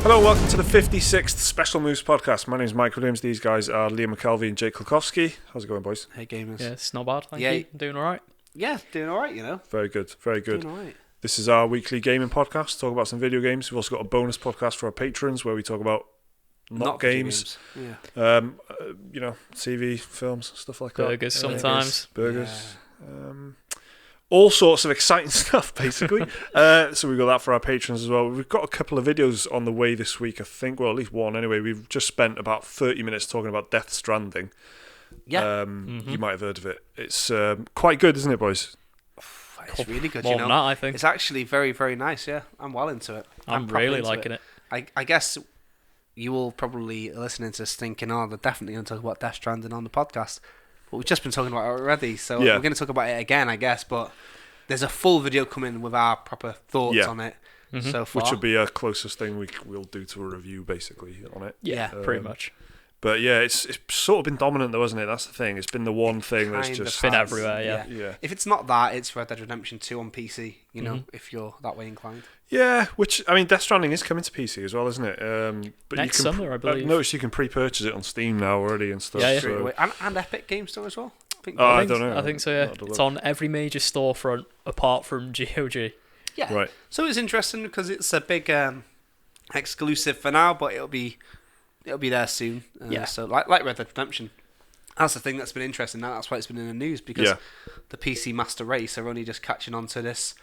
Hello, welcome to the 56th Special Moves podcast. My name is Mike Williams. These guys are Liam McKelvey and Jake Kulkowski. How's it going, boys? Hey, gamers. Yeah, it's not bad. Thank you. Doing all right. Yeah, doing all right, you know. Very good, very good. Doing all right. This is our weekly gaming podcast, talk about some video games. We've also got a bonus podcast for our patrons where we talk about not games. Yeah. You know, TV, films, stuff like Burgers that. sometimes. Burgers. All sorts of exciting stuff, basically. So we've got that for our patrons as well. We've got a couple of videos on the way this week, I think. Well, at least one anyway. We've just spent about 30 minutes talking about Death Stranding. Yeah. You might have heard of it. It's quite good, isn't it, boys? It's really good, More you know. than that, I think. It's actually very, very nice, yeah. I'm well into it. I'm properly really into liking it. I guess you will probably listening to this thinking, oh, they're definitely going to talk about Death Stranding on the podcast. But we've just been talking about it already, so Yeah. we're going to talk about it again, I guess. But there's a full video coming with our proper thoughts on it so far. Which will be our closest thing we'll do to a review, basically, on it. Yeah, pretty much. But yeah, it's sort of been dominant, though, hasn't it? That's the thing. It's been the one thing that's Kind of just... been has, everywhere, yeah. If it's not that, it's Red Dead Redemption 2 on PC, you know, if you're that way inclined. Yeah, which, I mean, Death Stranding is coming to PC as well, isn't it? But Next you can summer, I believe. I've noticed you can pre-purchase it on Steam now already and stuff. Yeah. So. And Epic Game Store as well. I don't know. I think so, yeah. It's on every major storefront apart from GOG. Yeah. Right. So it's interesting because it's a big exclusive for now, but it'll be there soon. Yeah. So like Red Dead Redemption, that's the thing that's been interesting now. That's why it's been in the news because the PC Master Race are only just catching on to this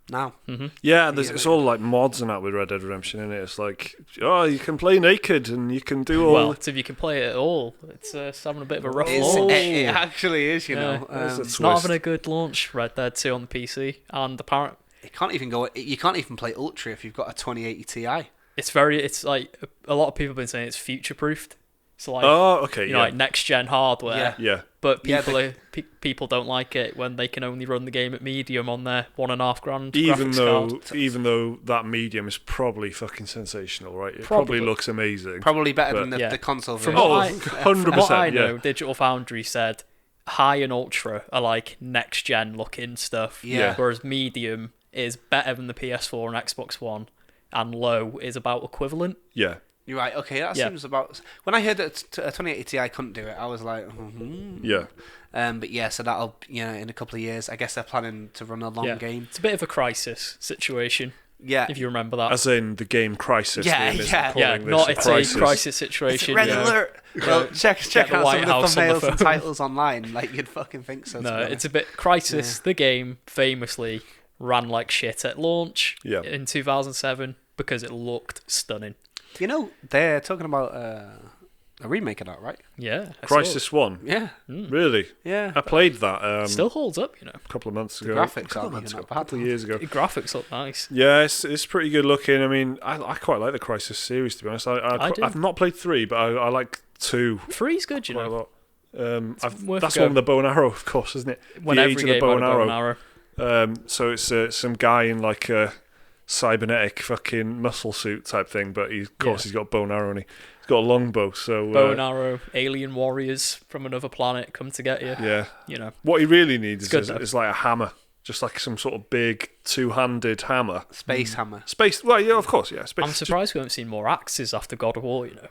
now. Mm-hmm. Yeah, it's all like mods and that with Red Dead Redemption, isn't it? It's like, oh, you can play naked and you can do all... Well, if you can play it at all, it's having a bit of a rough It launch. actually is, you know. It's not having a good launch, Red Dead 2 on the PC, and apparently you can't even play Ultra if you've got a 2080 Ti. it's like a lot of people have been saying it's future-proofed. So like, like next-gen hardware. Yeah. But people don't like it when they can only run the game at medium on their $1,500 graphics card. Even though that medium is probably fucking sensational, right? It probably looks amazing. Probably better than the console version. From 100%. what I know, Digital Foundry said high and ultra are like next-gen looking stuff. Yeah. Whereas medium is better than the PS4 and Xbox One, and low is about equivalent. Yeah. You're right. Okay, that seems about. When I heard that a 2080 Ti couldn't do it, I was like, Yeah. But yeah, so that'll in a couple of years. I guess they're planning to run a long game. It's a bit of a crisis situation. Yeah. If you remember that. As in the game Crisis. Yeah. Not it's a crisis situation. It's Red Alert. Well, check out some of the thumbnails and titles online. Like you'd fucking think so. No, it's a bit Crisis. The game famously ran like shit at launch in 2007 because it looked stunning. You know, they're talking about a remake of that, right? Yeah. Crisis 1? Yeah. Really? Yeah. I played that. Still holds up, you know. A couple of months ago. The graphics aren't a couple of years ago. The graphics look nice. Yeah, it's pretty good looking. I mean, I quite like the Crisis series, to be honest. I've not played 3, but I like 2. 3's good, you know. Quite a lot. That's go. one with the bow and arrow, of course, isn't it? When the every Age of game the bow had a bow and arrow. So it's some guy in like a cybernetic fucking muscle suit type thing, but he's got a bow and arrow and he's got a longbow. So bow and arrow, alien warriors from another planet come to get you. Yeah, you know what he really needs is like a hammer, just like some sort of big two-handed hammer, space hammer. Well, yeah, of course, yeah. I'm surprised we haven't seen more axes after God of War. You know.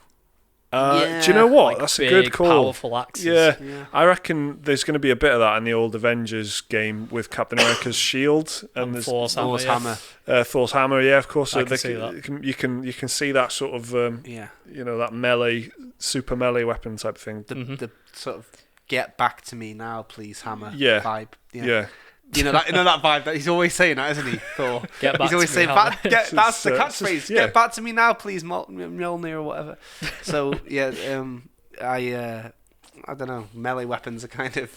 Do you know what? Like that's big, a good call. Powerful axes. Yeah, I reckon there's going to be a bit of that in the old Avengers game with Captain America's shield and there's Thor's hammer. Thor's hammer, yeah, of course. I can see that. You can see that sort of you know, that melee, super melee weapon type thing. The sort of get back to me now, please, hammer vibe. Yeah. You know that vibe that he's always saying that, isn't he? Thor. Get back he's always to me, saying that's the just catchphrase. Get back to me now, please, Mjolnir or whatever. So yeah, I don't know. Melee weapons are kind of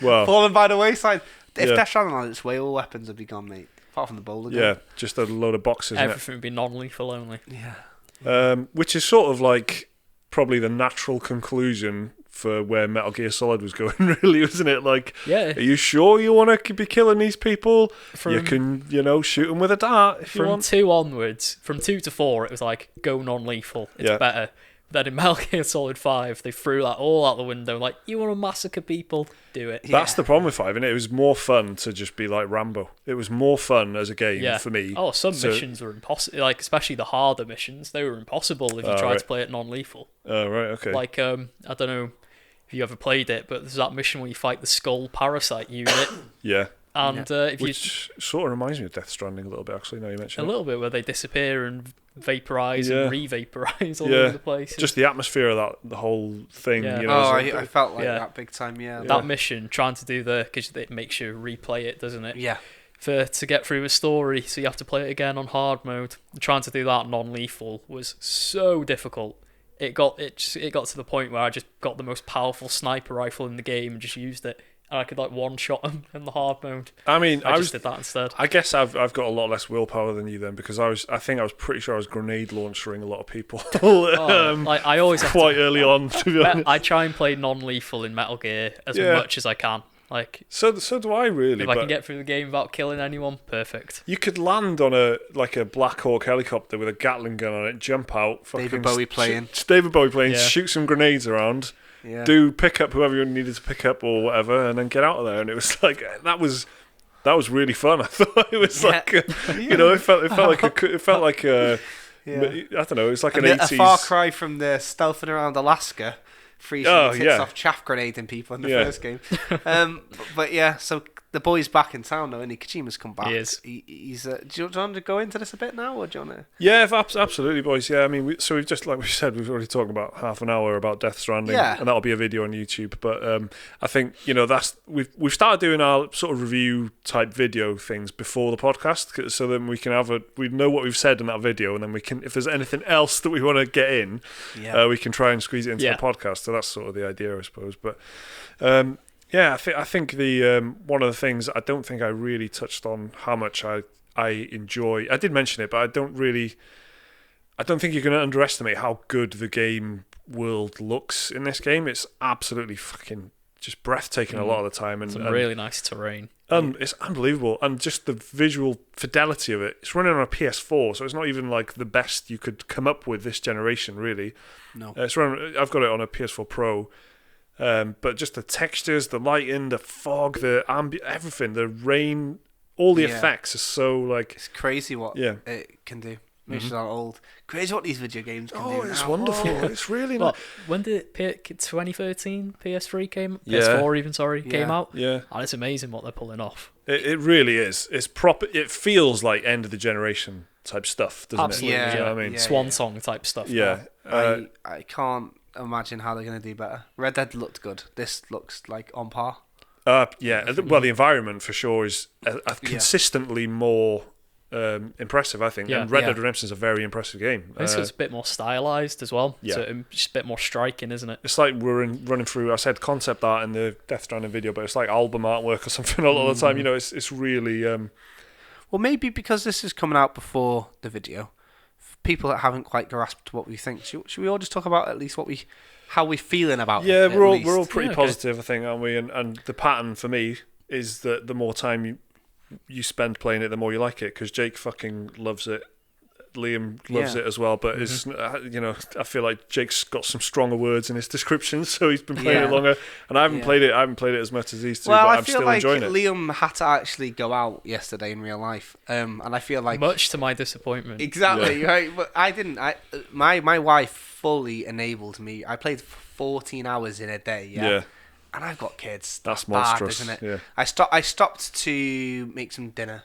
falling by the wayside. If Death Stranding on its way, all weapons would be gone, mate. Apart from the boulder gun. Yeah, just a load of boxes. Everything would be non-lethal only. Yeah. Which is sort of like probably the natural conclusion for where Metal Gear Solid was going, really, wasn't it? Like, are you sure you want to be killing these people? You can, shoot them with a dart if you want. From 2 onwards, from 2 to 4, it was like, go non-lethal. It's better. then in Metal Gear Solid 5, they threw that all out the window. Like, you want to massacre people? Do it. That's the problem with 5, and it was more fun to just be like Rambo. It was more fun as a game for me. Oh, some missions were impossible. Like, especially the harder missions, they were impossible if you tried to play it non-lethal. Oh, right, okay. Like, I don't know if you ever played it, but there's that mission where you fight the skull parasite unit. Yeah. And which sort of reminds me of Death Stranding a little bit, actually, now you mention it. A little bit, where they disappear and vaporize and re-vaporize all over the place. Just the atmosphere of the whole thing. Yeah. You know, I felt like that big time, That mission, trying to do because it makes you replay it, doesn't it? Yeah. To get through the story, so you have to play it again on hard mode. Trying to do that non-lethal was so difficult. It got to the point where I just got the most powerful sniper rifle in the game and just used it. And I could like one-shot them in the hard mode. I mean, I just did that instead. I guess I've got a lot less willpower than you then, because I think I was pretty sure I was grenade launchering a lot of people. I always quite early on. To be honest, I try and play non-lethal in Metal Gear as much as I can. Like, so do I really. If I can get through the game without killing anyone, perfect. You could land on a Black Hawk helicopter with a Gatling gun on it, jump out, David Bowie playing, shoot some grenades around, pick up whoever you needed to pick up or whatever, and then get out of there. And it was like that was really fun. I thought it was like it felt like I don't know, it's like an 80s. A far cry from the stealthing around Alaska. Off chaff grenading people in the first game. But yeah, so the boy's back in town now, and Kojima's come back. He is. He's. Do you want to go into this a bit now, or do you want to? Yeah, absolutely, boys. Yeah, I mean, we've just, like we said, we've already talked about half an hour about Death Stranding, and that'll be a video on YouTube. But I think we've started doing our sort of review type video things before the podcast, so then we can we know what we've said in that video, and then we can, if there's anything else that we want to get in, we can try and squeeze it into the podcast. So that's sort of the idea, I suppose. But I think the one of the things I don't think I really touched on how much I enjoy. I did mention it, but I don't think you can underestimate how good the game world looks in this game. It's absolutely fucking just breathtaking a lot of the time, and some really nice terrain. It's unbelievable, and just the visual fidelity of it. It's running on a PS4, so it's not even like the best you could come up with this generation, really. No, I've got it on a PS4 Pro. But just the textures, the lighting, the fog, the everything, the rain, all the effects are so like... It's crazy what it can do. Makes you sound old. Crazy what these video games can do. Oh, it's wonderful. It's really nice. When did 2013 PS3 came? PS4 even, came out? Yeah. And it's amazing what they're pulling off. It really is. It's proper. It feels like end of the generation type stuff, doesn't Absolutely, it? Yeah. You know what I mean? Swan song type stuff. Yeah. I can't imagine how they're going to do better. Red Dead looked good. This looks like on par. Well, the environment for sure is consistently more impressive, I think. And Red Dead Redemption is a very impressive game. This is a bit more stylized as well. Yeah. So just a bit more striking, isn't it? It's like we're running through, I said concept art in the Death Stranding video, but it's like album artwork or something a lot of the time. You know, it's really... Well, maybe because this is coming out before the video, people that haven't quite grasped what we think, should we all just talk about at least how we're feeling about it? Yeah, we're all pretty positive, I think, aren't we? And the pattern for me is that the more time you spend playing it, the more you like it, because Jake fucking loves it. Liam loves it as well, but it's I feel like Jake's got some stronger words in his description, so he's been playing it longer, and I haven't played it as much as these two, but I'm still enjoying it. Liam had to actually go out yesterday in real life, and I feel like, much to my disappointment, exactly right, but I didn't. My wife fully enabled me. I played 14 hours in a day, and I've got kids. That's monstrous, isn't it? Yeah. I stopped to make some dinner.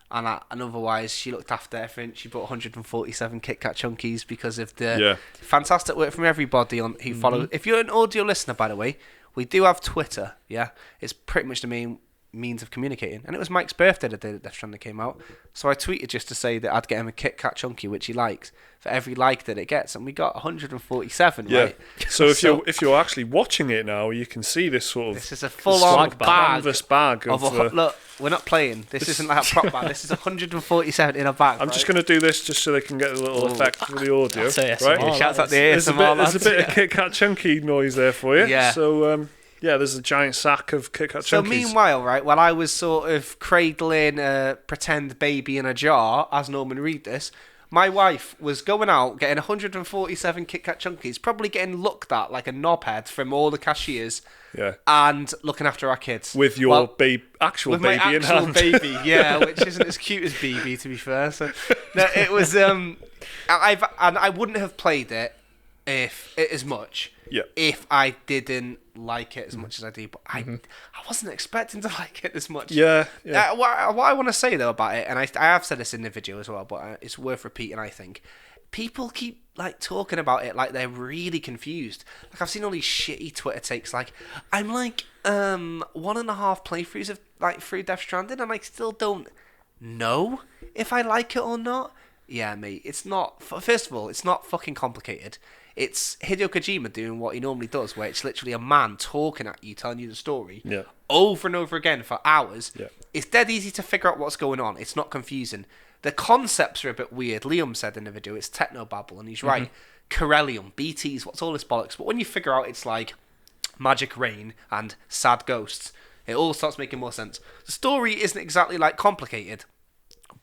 And otherwise, she looked after everything. She bought 147 Kit Kat Chunkies because of the fantastic work from everybody who follows. If you're an audio listener, by the way, we do have Twitter. Yeah, it's pretty much the main means of communicating. And it was Mike's birthday the day that Death Stranding came out, so I tweeted just to say that I'd get him a Kit Kat Chunky, which he likes, for every like that it gets, and we got 147. Yeah. Right. So if you're actually watching it now, you can see this sort of this is a full-on canvas bag of look. We're not playing. This isn't like a prop bag. This is 147 in a bag. I'm just going to do this just so they can get a little effect for the audio. Right? Shouts out the ASMR. There's a bit of Kit Kat Chunky noise there for you. Yeah. So there's a giant sack of Kit Kat Chunkies. So meanwhile, right, while I was sort of cradling a pretend baby in a jar, as Norman read this, My wife was going out, getting 147 Kit Kat Chunkies, probably getting looked at like a knobhead from all the cashiers. Yeah. And looking after our kids. With your actual with baby my in actual hand. baby, yeah, which isn't as cute as BB, to be fair. So, no, it was. I wouldn't have played it as much if I didn't like it as much as I do. But I wasn't expecting to like it this much. Yeah. What I want to say though about it, and I have said this in the video as well, but it's worth repeating. I think people keep like talking about it like they're really confused. Like I've seen all these shitty Twitter takes like I'm like 1.5 playthroughs of like through Death Stranding and I still don't know if I like it or not. Yeah, mate, it's not. First of all, it's not fucking complicated. It's Hideo Kojima doing what he normally does, where it's literally a man talking at you, telling you the story over and over again for hours. Yeah. It's dead easy to figure out what's going on. It's not confusing. The concepts are a bit weird. Liam said in the video, it's technobabble, and he's right. Corellium, BTs, what's all this bollocks? But when you figure out it's like magic rain and sad ghosts, it all starts making more sense. The story isn't exactly like complicated,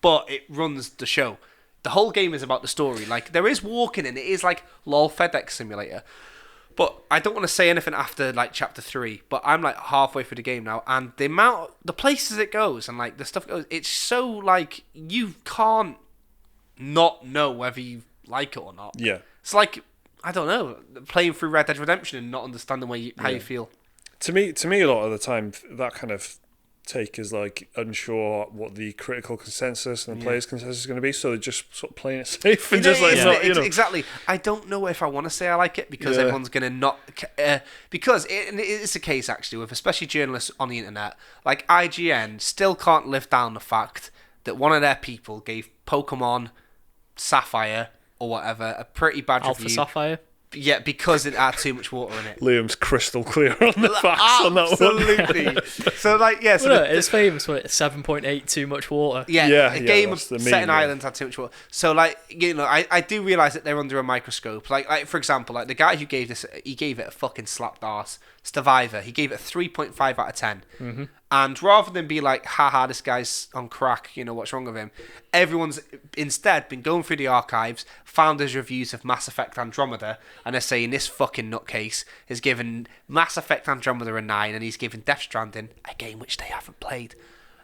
but it runs the show. The whole game is about the story. Like, there is walking and it is like LOL FedEx Simulator. But I don't want to say anything after like chapter 3, but I'm like halfway through the game now, and the places it goes and like the stuff goes, it's so like you can't not know whether you like it or not. Yeah. It's like, I don't know, playing through Red Dead Redemption and not understanding how you feel. To me, a lot of the time, that kind of take is like unsure what the critical consensus and the players' consensus is going to be, so they're just sort of playing it safe and just like exactly. I don't know if I want to say I like it because everyone's going to not because it's the case actually with especially journalists on the internet. Like IGN still can't live down the fact that one of their people gave Pokemon Sapphire or whatever a pretty bad Alpha review. Sapphire. Yeah, because it had too much water in it. Liam's crystal clear on the facts on that one. Absolutely. So, like, yeah. So it's famous for it. 7.8 too much water. Yeah, a game set in Ireland had too much water. So, like, you know, I do realise that they're under a microscope. Like for example, like the guy who gave this, he gave it a fucking slapped arse. Survivor. He gave it a 3.5 out of 10. Mm-hmm. And rather than be like, haha, this guy's on crack, you know, what's wrong with him? Everyone's instead been going through the archives, found his reviews of Mass Effect Andromeda, and they're saying this fucking nutcase has given Mass Effect Andromeda a 9, and he's given Death Stranding, a game which they haven't played,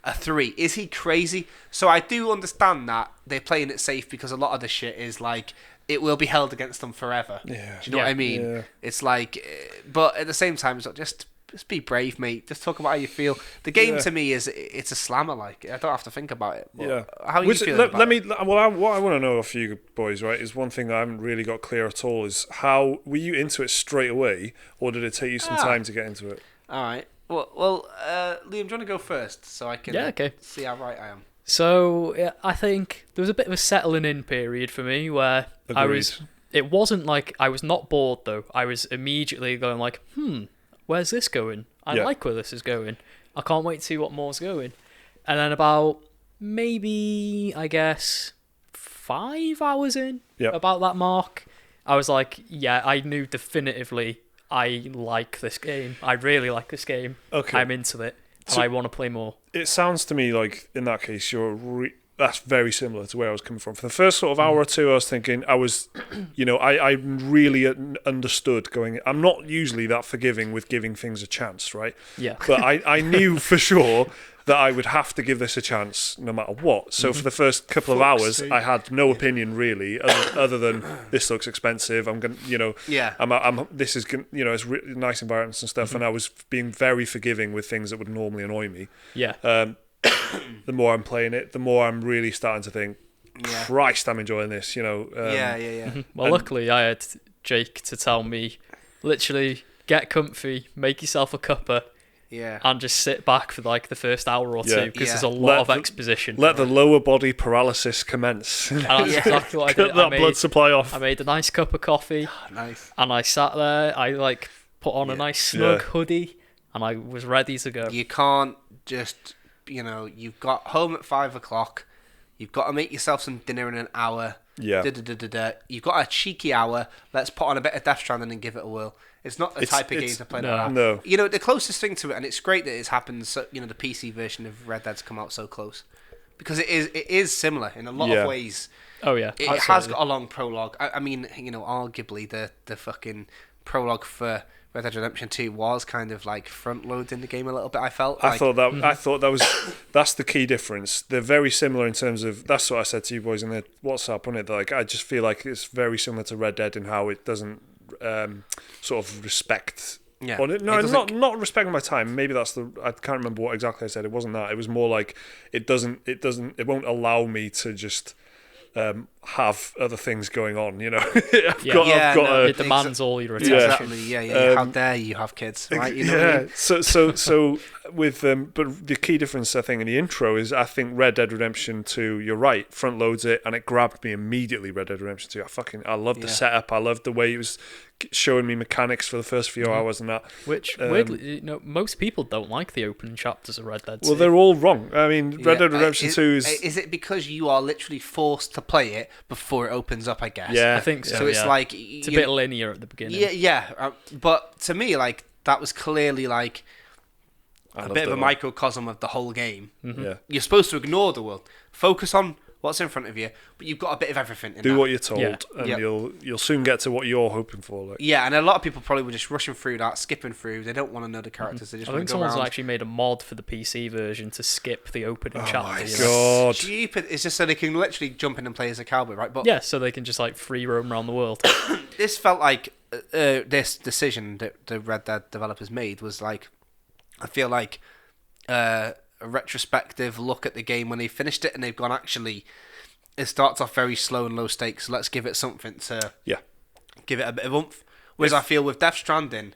a 3. Is he crazy? So I do understand that they're playing it safe because a lot of the shit is like, it will be held against them forever. Yeah. Do you know what I mean? Yeah. It's like, but at the same time, it's like, just be brave, mate. Just talk about how you feel. The game to me it's a slammer. Like I don't have to think about it. But how are you feeling about it? What I want to know of you boys, right, is one thing I haven't really got clear at all is how were you into it straight away, or did it take you some time to get into it? All right. Well, Liam, do you want to go first so I can see how right I am? So I think there was a bit of a settling in period for me where Agreed. It wasn't like I was not bored though. I was immediately going like, where's this going? I like where this is going. I can't wait to see what more's going. And then about maybe, I guess, 5 hours in, about that mark, I was like, I knew definitively I like this game. I really like this game. Okay. I'm into it. And I want to play more. It sounds to me like, in that case, that's very similar to where I was coming from. For the first sort of hour or two, I was thinking, I really understood going, I'm not usually that forgiving with giving things a chance, right? Yeah. But I knew for sure that I would have to give this a chance no matter what. So for the first couple of hours, I had no opinion really, other than this looks expensive. I'm going, this is, it's really nice environments and stuff, and I was being very forgiving with things that would normally annoy me. Yeah. The more I'm playing it, the more I'm really starting to think, Christ, I'm enjoying this. Well, luckily I had Jake to tell me, literally, get comfy, make yourself a cuppa. Yeah. And just sit back for like the first hour or two because there's a lot of exposition. Let the lower body paralysis commence. And that's exactly what I did. Cut that blood supply off. I made a nice cup of coffee. Nice. And I sat there. I like put on a nice snug hoodie, and I was ready to go. You can't just, you've got home at 5 o'clock. You've got to make yourself some dinner in an hour. Yeah. You've got a cheeky hour. Let's put on a bit of Death Stranding and give it a whirl. It's not the type of game to play like that. No. The closest thing to it, and it's great that it's happened. So, the PC version of Red Dead's come out so close, because it is similar in a lot of ways. Oh yeah, it has got a long prologue. I mean, arguably the fucking prologue for Red Dead Redemption 2 was kind of like front loading the game a little bit. I thought that was that's the key difference. They're very similar in terms of, that's what I said to you boys in the WhatsApp on it. Like, I just feel like it's very similar to Red Dead in how it doesn't sort of respect. Yeah. Not respecting my time. Maybe that's I can't remember what exactly I said. It wasn't that. It was more like it won't allow me to just have other things going on, it demands all your attention. Exactly. Yeah. How dare you have kids, right? You know what I mean? So with but the key difference I think in the intro is, I think Red Dead Redemption 2, you're right, front loads it, and it grabbed me immediately. Red Dead Redemption 2, I loved the setup. I loved the way it was showing me mechanics for the first few hours and that. Which weirdly, most people don't like the opening chapters of Red Dead 2. Well, they're all wrong. I mean, Red Dead Redemption 2 is it because you are literally forced to play it before it opens up, I guess? Yeah, I think so. So it's like it's a bit linear at the beginning. Yeah. But to me, like, that was clearly like a bit of a microcosm of the whole game. Mm-hmm. Yeah. You're supposed to ignore the world, focus on what's in front of you, but you've got a bit of everything in Do that. what you're told, and you'll soon get to what you're hoping for. Like. Yeah, and a lot of people probably were just rushing through that, skipping through. They don't want to know the characters. They just I want think to go someone's around. actually made a mod for the PC version to skip the opening chapter. My God. Stupid. It's just so they can literally jump in and play as a cowboy, right? But yeah, so they can just like free roam around the world. This felt like this decision that the Red Dead developers made was like, I feel like a retrospective look at the game when they finished it, and they've gone, actually, it starts off very slow and low stakes. So let's give it something to give it a bit of oomph. Whereas I feel with Death Stranding,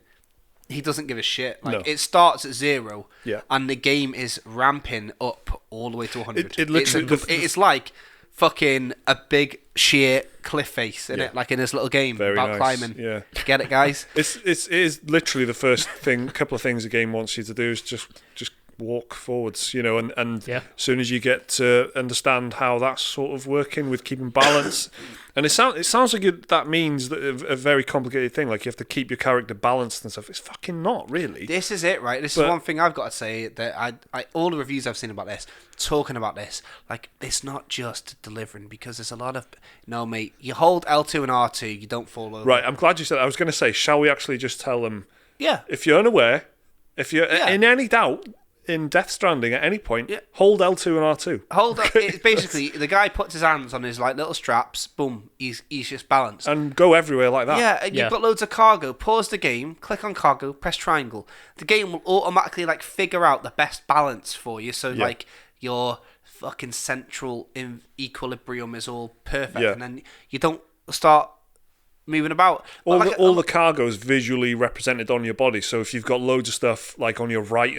he doesn't give a shit. Like, it starts at 0, and the game is ramping up all the way to 100. It literally, it's like fucking a big sheer cliff face in it, like in this little game about climbing. Yeah, get it, guys? It is literally the first thing. Couple of things the game wants you to do is just walk forwards, and as soon as you get to understand how that's sort of working with keeping balance, and it sounds like that means that a very complicated thing, like you have to keep your character balanced and stuff. It's fucking not really. This is it, right? This is one thing I've got to say, that I all the reviews I've seen about this, talking about this, like, it's not just delivering, because there's a lot of, no mate, you hold L2 and R2, you don't fall over. Right, I'm glad you said that. I was going to say, shall we actually just tell them, if you're unaware, if you're in any doubt in Death Stranding at any point, hold L2 and R2. Hold up. It's basically, the guy puts his hands on his like little straps, boom, he's just balanced. And go everywhere like that. Yeah, you've got loads of cargo. Pause the game, click on cargo, press triangle. The game will automatically like figure out the best balance for you, so like your fucking central equilibrium is all perfect, and then you don't start moving about. All the cargo is visually represented on your body. So if you've got loads of stuff like on your right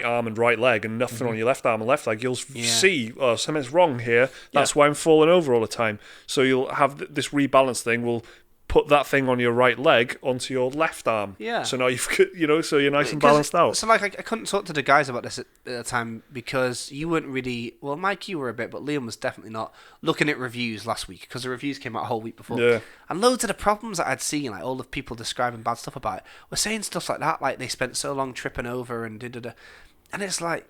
arm and right leg, and nothing on your left arm and left leg, you'll see, oh, something's wrong here. That's why I'm falling over all the time. So you'll have this rebalance thing. Will put that thing on your right leg onto your left arm. Yeah. So now you've, so you're nice and balanced out. So like, I couldn't talk to the guys about this at the time, because you weren't really, well, Mike, you were a bit, but Liam was definitely not, looking at reviews last week, because the reviews came out a whole week before. Yeah. And loads of the problems that I'd seen, like all the people describing bad stuff about it, were saying stuff like that, like they spent so long tripping over and da-da-da. And it's like,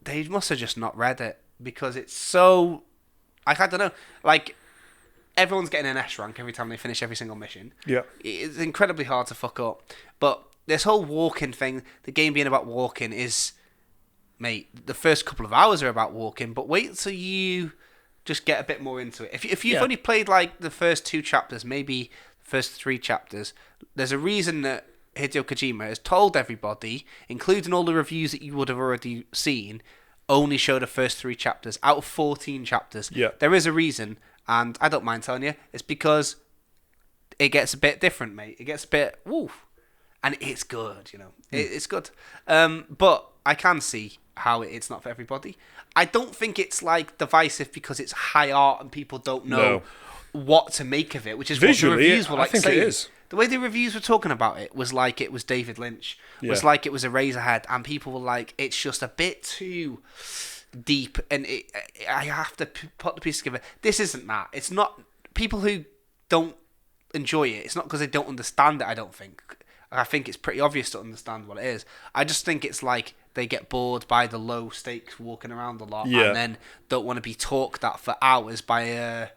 they must have just not read it, because it's so, like, I don't know, like, everyone's getting an S rank every time they finish every single mission. Yeah. It's incredibly hard to fuck up. But this whole walking thing, the game being about walking is, mate, the first couple of hours are about walking, but wait till you just get a bit more into it. If you've only played like the first 2 chapters, maybe the first 3 chapters, there's a reason that Hideo Kojima has told everybody, including all the reviews that you would have already seen, only show the first 3 chapters out of 14 chapters. Yeah. There is a reason. And I don't mind telling you, it's because it gets a bit different, mate. It gets a bit, woof. And it's good, It's good. But I can see how it's not for everybody. I don't think it's, like, divisive because it's high art and people don't know what to make of it, which is visually, what the reviews were like saying. I think it is. The way the reviews were talking about it was like it was David Lynch. Yeah. Was like it was Eraserhead. And people were like, it's just a bit too deep, and I have to put the piece together. This isn't that. It's not people who don't enjoy it. It's not because they don't understand it. I don't think. I think it's pretty obvious to understand what it is. I just think it's like they get bored by the low stakes walking around a lot, and then don't want to be talked at for hours by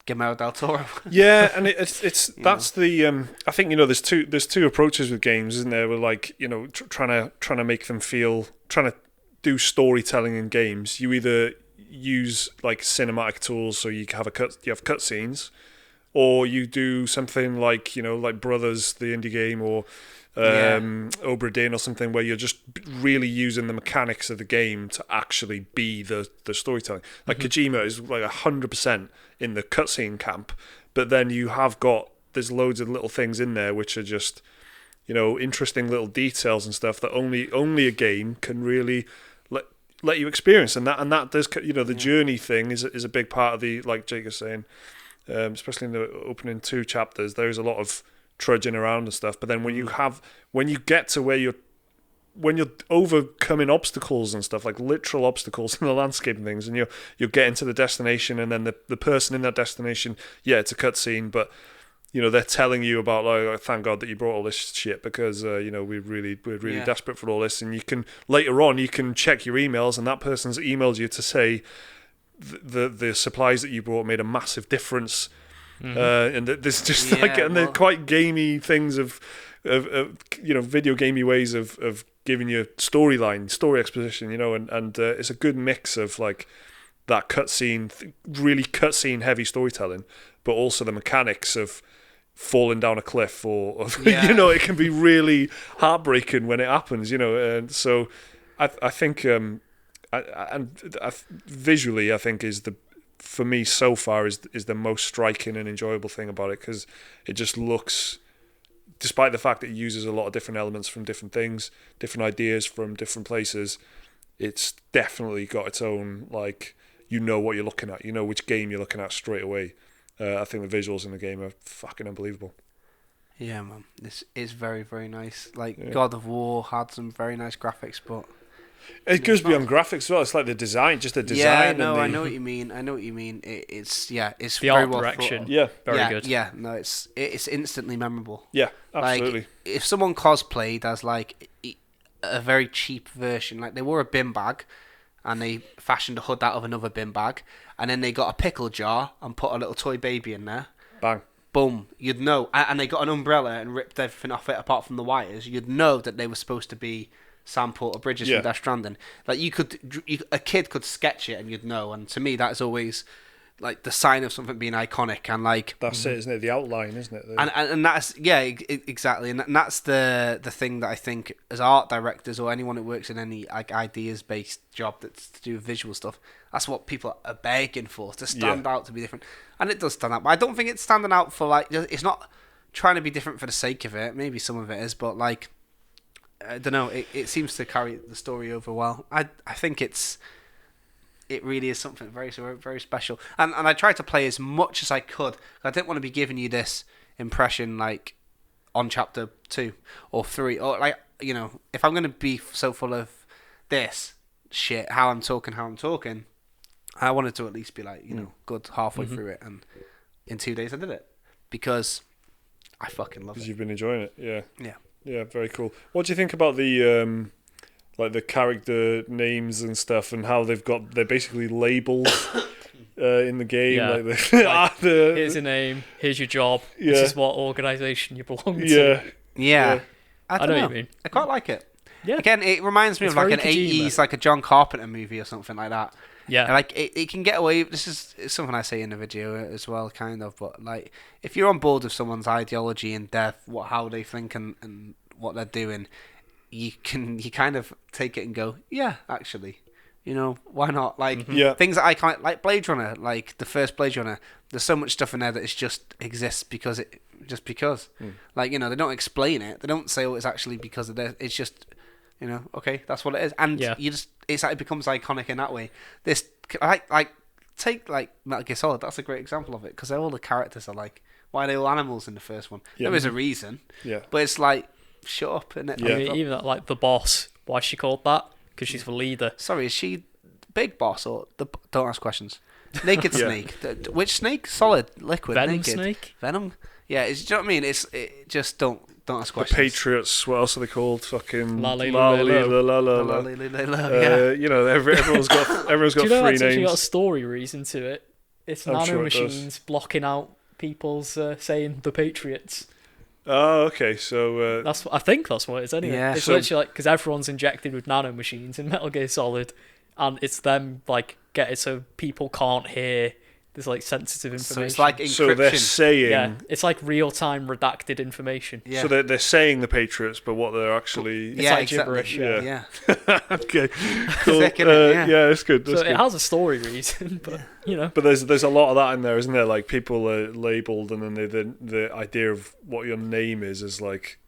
Guillermo del Toro. Yeah, and it's that's the I think there's two approaches with games, isn't there? With like trying to make them trying to do storytelling in games. You either use like cinematic tools, so you have cutscenes, or you do something like like Brothers, the indie game, or Obra Dinn or something, where you're just really using the mechanics of the game to actually be the storytelling. Like Kojima is like 100% in the cutscene camp, but then there's loads of little things in there which are just interesting little details and stuff that only a game can really let you experience, and that does the journey thing is a big part of the, like Jake is saying, especially in the opening 2 chapters. There's a lot of trudging around and stuff, but then when you get to where when you're overcoming obstacles and stuff, like literal obstacles in the landscape and things, and you're getting to the destination, and then the person in that destination, it's a cutscene, but they're telling you about, like, thank God that you brought all this shit, because we're really desperate for all this, and later on you can check your emails, and that person's emailed you to say the supplies that you brought made a massive difference. And there's just they're quite gamey things of video gamey ways of giving you story exposition, and it's a good mix of like that really cutscene heavy storytelling, but also the mechanics of falling down a cliff, or it can be really heartbreaking when it happens, and so I think visually I think for me so far is the most striking and enjoyable thing about it, because it just looks, despite the fact that it uses a lot of different elements from different things, different ideas from different places, it's definitely got its own, like, what you're looking at, which game you're looking at straight away. I think the visuals in the game are fucking unbelievable. Yeah, man, this is very, very nice. Like, God of War had some very nice graphics, but it goes beyond graphics as well. It's like the design, just the design. Yeah, no, I know what you mean. It's the very art well direction. Very good. Yeah, no, it's instantly memorable. Yeah, absolutely. Like, if someone cosplayed as like a very cheap version, like they wore a bin bag, and they fashioned a hood out of another bin bag, and then they got a pickle jar and put a little toy baby in there. Bang. Boom. You'd know. And they got an umbrella and ripped everything off it apart from the wires. You'd know that they were supposed to be Sam Porter Bridges from Death Stranding. Like, a kid could sketch it and you'd know. And to me, that is always like the sign of something being iconic, and like that's it, isn't it? The outline, isn't it? And that's exactly, and that's the thing that I think as art directors or anyone who works in any like ideas based job that's to do with visual stuff, that's what people are begging for, to stand out, to be different, and it does stand out. But I don't think it's standing out for like, it's not trying to be different for the sake of it. Maybe some of it is, but like, I don't know. It seems to carry the story over well. I think it really is something very, very special. And I tried to play as much as I could. I didn't want to be giving you this impression like on chapter 2 or 3, or like, if I'm going to be so full of this shit, how I'm talking, I wanted to at least be like, good halfway through it. And in 2 days I did it because I fucking love it. Because you've been enjoying it, yeah. Yeah. Yeah, very cool. What do you think about the like the character names and stuff, and how they're basically labeled in the game? Yeah. Here's your name, here's your job, this is what organisation you belong to. Yeah. I know what you mean. I quite like it. Yeah. Again, it reminds me of like an Kojima. 80s, like a John Carpenter movie or something like that. Yeah. And like it can get away. This is something I say in the video as well, kind of. But like, if you're on board with someone's ideology and death, how they think and what they're doing, you kind of take it and go, yeah, actually, why not? Like things that I can't, like Blade Runner, like the first Blade Runner. There's so much stuff in there that is just exists because it just because. Like, they don't explain it. They don't say, oh, it's actually because of this. It's just, okay, that's what it is. And it becomes iconic in that way. This take like Metal Gear Solid. That's a great example of it, because all the characters are like, why are they all animals in the first one? There is a reason. Yeah. But it's like, shut up, innit? Yeah. I mean, even like the boss. Why is she called that? Because she's the leader. Sorry, is she Big Boss or the? Don't ask questions. Naked Snake. Which snake? Solid, liquid, Venom naked. Snake. Venom. Yeah. Do you know what I mean? It just don't ask questions. The Patriots. What else are they called? Fucking La la la la la la la. Everyone's got Do you know three that's names. actually got a story reason to it? It's I'm sure it nanomachines blocking out people's saying the Patriots. Oh, okay. So I think that's what it is anyway. Yeah. It's So- literally like because everyone's injected with nanomachines in Metal Gear Solid, and it's them like get it so people can't hear. There's like sensitive information. So it's like encryption. so they're saying. yeah, it's like real-time redacted information. Yeah. So they're saying the Patriots, but what they're actually. It's like gibberish, Yeah. Okay. Cool. Sick, innit? Yeah. Yeah, it's good. So That's it good. has a story reason, but But there's a lot of that in there, isn't there? Like people are labelled, and then the idea of what your name is like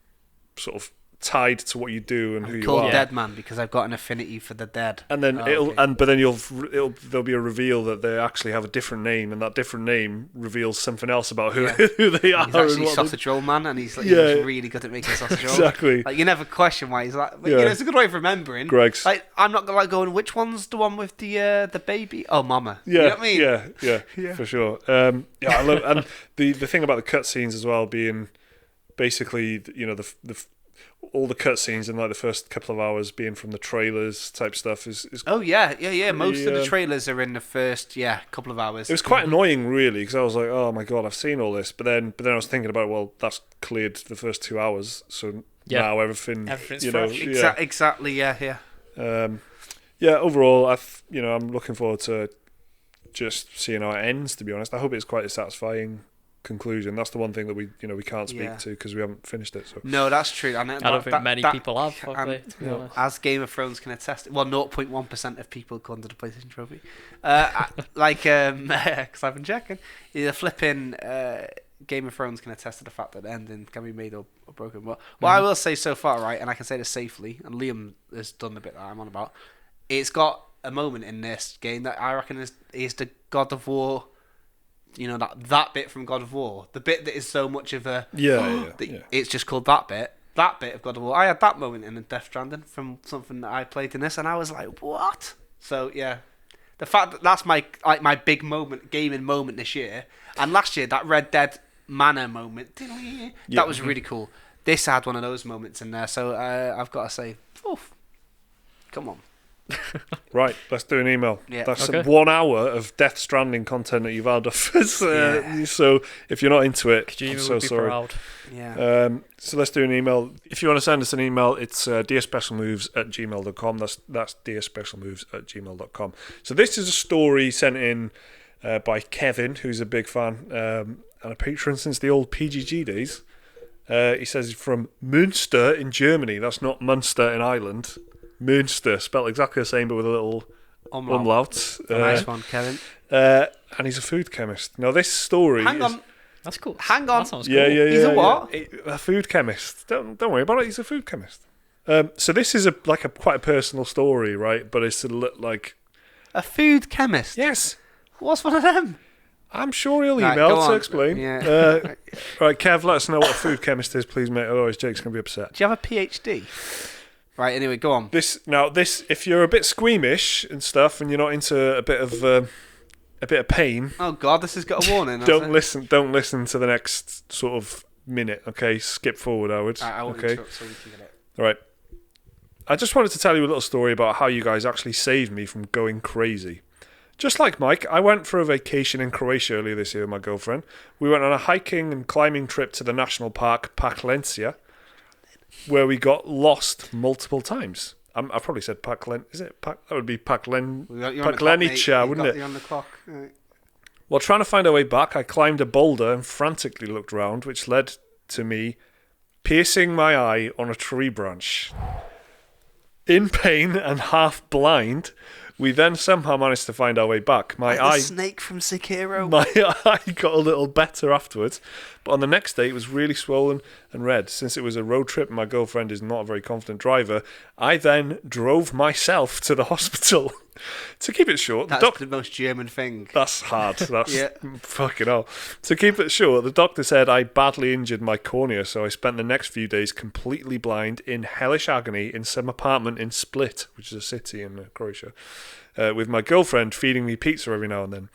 sort of tied to what you do and who you Called are. Dead Man because I've got an affinity for the dead. And then okay. but then there'll be a reveal that they actually have a different name, and that different name reveals something else about who who they are. He's actually and what sausage roll man, and he's like Yeah. he's really good at making sausage rolls. Exactly. Like you never question why he's like. But, Yeah. you know, it's a good way of remembering. Greg's. Like I'm not gonna like going. Which one's the one with the baby? Oh, Mama. Yeah, You know what I mean? yeah, Yeah. for sure. Yeah, I love, and the thing about the cutscenes as well being basically, the all the cutscenes in like the first couple of hours being from the trailers type stuff is Oh yeah. Most of the uh, trailers are in the first couple of hours. it was quite annoying really, because I was like, oh my god, I've seen all this, but then I was thinking about, well, that's cleared the first 2 hours, so now everything's fresh. Exactly. Yeah. Yeah, overall, I'm looking forward to just seeing how it ends. To be honest, I hope it's quite a satisfying conclusion. That's the one thing that we can't speak to because we haven't finished it. So No, that's true. And I don't think many people have they, to be honest. As Game of Thrones can attest, well, 0.1% of people according to the PlayStation Trophy. Because I've been checking, the flipping Game of Thrones can attest to the fact that the ending can be made or broken. But what I will say so far, right, and I can say this safely, and Liam has done the bit that I'm on about, it's got a moment in this game that I reckon is the God of War. You know, that bit from God of War, the bit that is so much of a it's just called that bit of God of War. I had that moment in the Death Stranding from something that I played in this, and I was like, what? So yeah, the fact that that's my big gaming moment this year, and last year that Red Dead Manor moment, that was really cool. This had one of those moments in there, so I've got to say, come on. Right, let's do an email. Yeah. That's Okay. 1 hour of Death Stranding content that you've had off us. So if you're not into it, I'm Kojima so would be sorry. proud. Yeah. So let's do an email. If you want to send us an email, it's dearspecialmoves@gmail.com. That's dearspecialmoves@gmail.com. So this is a story sent in by Kevin, who's a big fan and a patron since the old PGG days. He says he's from Münster in Germany. That's not Munster in Ireland. Münster, spelled exactly the same but with a little umlaut. Nice one, Kevin. And he's a food chemist. Now this story Hang on. That's cool. Hang on. That sounds cool. Yeah. He's a what? A food chemist. Don't worry about it. He's a food chemist. So this is quite a personal story, right? But it's like A food chemist? yes, What's one of them? I'm sure he'll Right, email go to on. explain. Yeah. Right, Kev, let us know what a food chemist is, please, mate. Otherwise, Jake's gonna be upset. Do you have a PhD? Right, anyway, go on. This, if you're a bit squeamish and stuff, and you're not into a bit of pain, Oh God, this has got a warning. don't listen to the next sort of minute. Okay, skip forward, Howard. I won't Okay, interrupt so we can get it. all right. I just wanted to tell you a little story about how you guys actually saved me from going crazy. Just like Mike, I went for a vacation in Croatia earlier this year with my girlfriend. We went on a hiking and climbing trip to the national park Paklenica, where we got lost multiple times. I probably said Paklen. Is it Pak? That would be Paklenica, wouldn't it? You're on the clock. Right. While trying to find our way back, I climbed a boulder and frantically looked round, which led to me piercing my eye on a tree branch. In pain and half blind, we then somehow managed to find our way back. Like the snake from Sekiro. My eye got a little better afterwards, but on the next day it was really swollen and red. Since it was a road trip and my girlfriend is not a very confident driver, I then drove myself to the hospital. To keep it short, That's the most German thing. that's hard. That's Yeah. fucking hell. To keep it short, the doctor said I badly injured my cornea, so I spent the next few days completely blind in hellish agony in some apartment in Split, which is a city in Croatia, with my girlfriend feeding me pizza every now and then.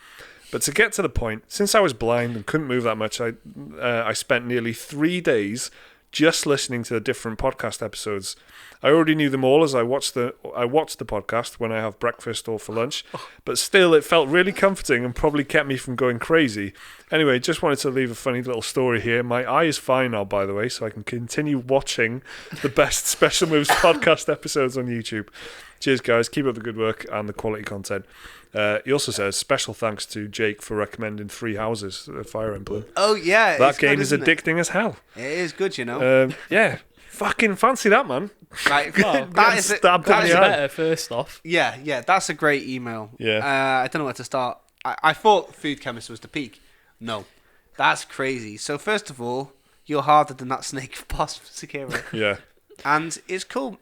But to get to the point, since I was blind and couldn't move that much, I spent nearly 3 days just listening to the different podcast episodes. I already knew them all as I watched the podcast when I have breakfast or for lunch, but still it felt really comforting and probably kept me from going crazy. Anyway, just wanted to leave a funny little story here. My eye is fine now, by the way, so I can continue watching the best Special Moves podcast episodes on YouTube. Cheers, guys. Keep up the good work and the quality content. He also says, special thanks to Jake for recommending Three Houses, Fire Emblem. Oh, yeah. That game is addicting as hell. It is good, you know. Yeah. Fucking fancy that, man. Like, that is better, first off. Yeah, that's a great email. Yeah. I don't know where to start. I thought Food Chemist was the peak. No. That's crazy. So, first of all, you're harder than that snake boss, Sekiro. Yeah. And it's cool.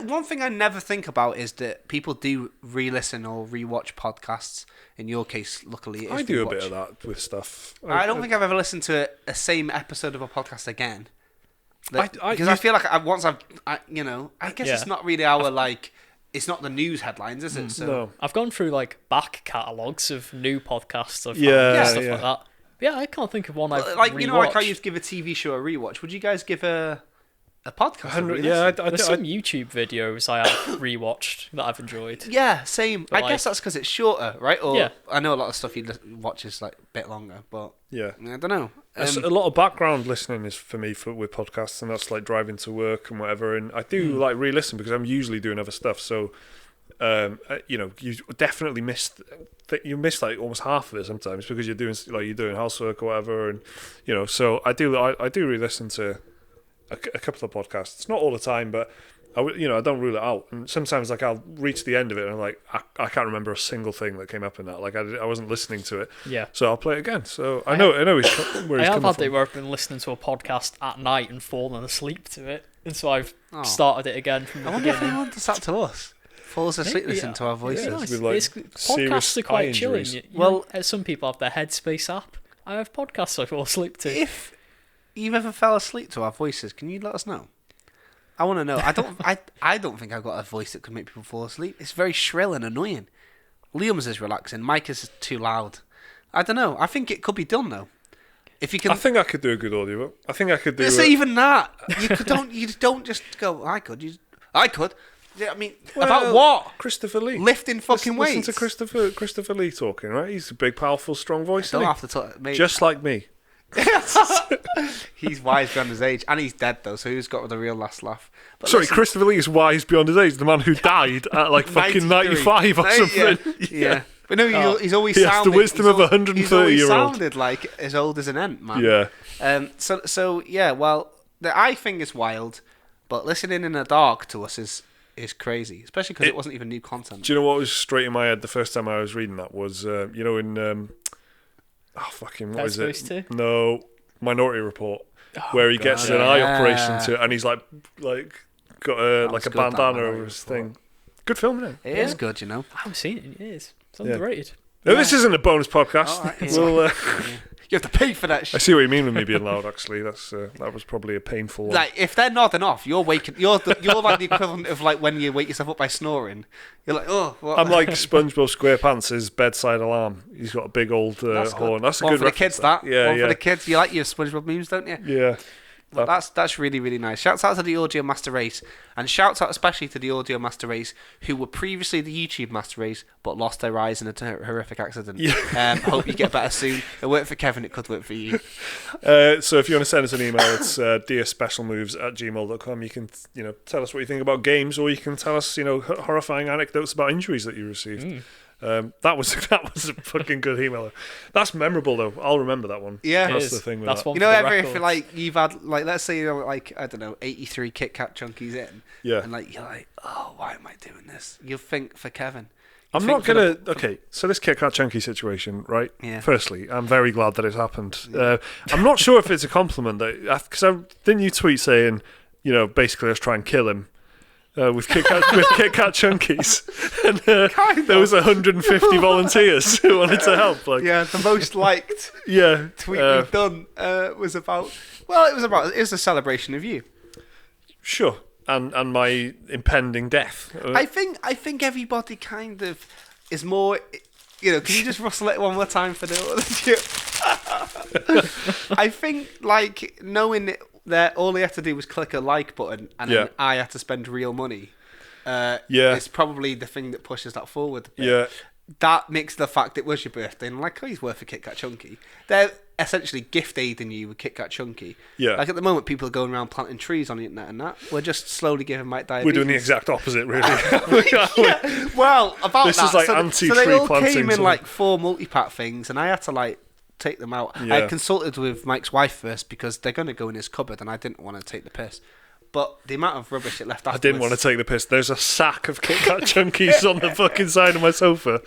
One thing I never think about is that people do re-listen or re-watch podcasts. In your case, luckily, it is I do re-watch. a bit of that with stuff. I don't think I've ever listened to a same episode of a podcast again. Because I I feel like I guess it's not really it's not the news headlines, is it? So No. I've gone through like back catalogues of new podcasts I've Yeah, found and stuff yeah. like that. But yeah, I can't think of one I've like rewatched. you know, like I used to give a TV show a rewatch. Would you guys give a podcast? There's some YouTube videos I have rewatched that I've enjoyed. Yeah, same. But I guess that's because it's shorter, right? Or Yeah. I know a lot of stuff you watch is like a bit longer, but Yeah. I don't know. A lot of background listening is for me with podcasts, and that's like driving to work and whatever. And I do like re-listen because I'm usually doing other stuff. So, you definitely miss like almost half of it sometimes because you're doing housework or whatever, and So I do re-listen to a couple of podcasts, not all the time, but I don't rule it out. And sometimes like I'll reach the end of it and I'm like, I can't remember a single thing that came up in that. Like I wasn't listening to it. Yeah. So I'll play it again. So I know where he's coming I have had from. it where I've been listening to a podcast at night and fallen asleep to it, and so I've started it again from the I wonder if beginning. anyone does that to us. Falls asleep listening to our voices. Yeah. Nice. With, like, Podcasts are eye quite chilling. injuries. Well, some people have their Headspace app. I have podcasts I fall asleep to. If you've ever fell asleep to our voices, can you let us know? I want to know. I don't think I've got a voice that could make people fall asleep. It's very shrill and annoying. Liam's is relaxing. Micah's is too loud. I don't know. I think it could be done though. If you can, I think I could do a good audio. I think I could do. It's even that. You don't just go. I could. I could. Yeah, I mean, about what? Christopher Lee Lifting fucking weights. Listen to Christopher Lee talking. Right, he's a big, powerful, strong voice. Don't isn't have to talk. Mate. Just like me. He's wise beyond his age, and he's dead though, so who's got the real last laugh? But Sorry, Christopher Lee is wise beyond his age. The man who died at like fucking 95 or something. Yeah. But no, he's always he sounded. has the wisdom of a 130-year-old. He's sounded like as old as an ant, man. Yeah. So yeah. Well, the eye thing is wild, but listening in the dark to us is crazy, especially because it wasn't even new content. Do you know what was straight in my head the first time I was reading that was in what is it? 2? No, Minority Report, where he gets an eye operation and he's like got a bandana over his thing. Good film, isn't it? It is good, you know. I haven't seen it in years. It's underrated. No, this isn't a bonus podcast. Right, you have to pay for that shit. I see what you mean with me being loud. Actually, that was probably a painful one. Like if they're nodding off, you're waking. You're like the equivalent of like when you wake yourself up by snoring. You're like, oh. What? I'm like SpongeBob SquarePants' bedside alarm. He's got a big old horn. That's a one good for the kids. That yeah, one for the kids. You like your SpongeBob memes, don't you? Yeah. Well, that's really, really nice. Shouts out to the Audio Master Race, and shouts out especially to the Audio Master Race, who were previously the YouTube Master Race, but lost their eyes in a horrific accident. Yeah. Hope you get better soon. It worked for Kevin, it could work for you. So if you want to send us an email, it's dearspecialmoves@gmail.com. You can tell us what you think about games, or you can tell us horrifying anecdotes about injuries that you received. That was a fucking good email. That's memorable though. I'll remember that one. Yeah, that's the thing with that. One if like you've had let's say like I don't know 83 Kit Kat Chunkies in, and like you're like, oh, why am I doing this? You'll think for Kevin. I'm not gonna. Okay, so this Kit Kat Chunky situation, right? Yeah. Firstly, I'm very glad that it's happened. I'm not sure if it's a compliment because didn't you tweet saying, basically let's try and kill him. With Kit Kat Chunkies, and there was 150 volunteers who wanted to help. The most liked tweet we've done was about. Well, it was a celebration of you. Sure, and my impending death. I think everybody kind of is more. Can you just rustle it one more time for the? I think like knowing all he had to do was click a like button, and then I had to spend real money. It's probably the thing that pushes that forward. Yeah. That makes the fact it was your birthday and like, oh, he's worth a Kit Kat Chunky. They're essentially gift aiding you with Kit Kat Chunky. Yeah. Like at the moment, people are going around planting trees on the internet and that. We're just slowly giving Mike diabetes. We're doing the exact opposite, really. Yeah. Well, about this that. Is like so anti-tree they all planting. came in like 4 multi-pack things, and I had to like take them out. Yeah. I consulted with Mike's wife first because they're going to go in his cupboard, and I didn't want to take the piss. But the amount of rubbish it left afterwards... I didn't want to take the piss. There's a sack of Kit Kat Chunkies on the fucking side of my sofa.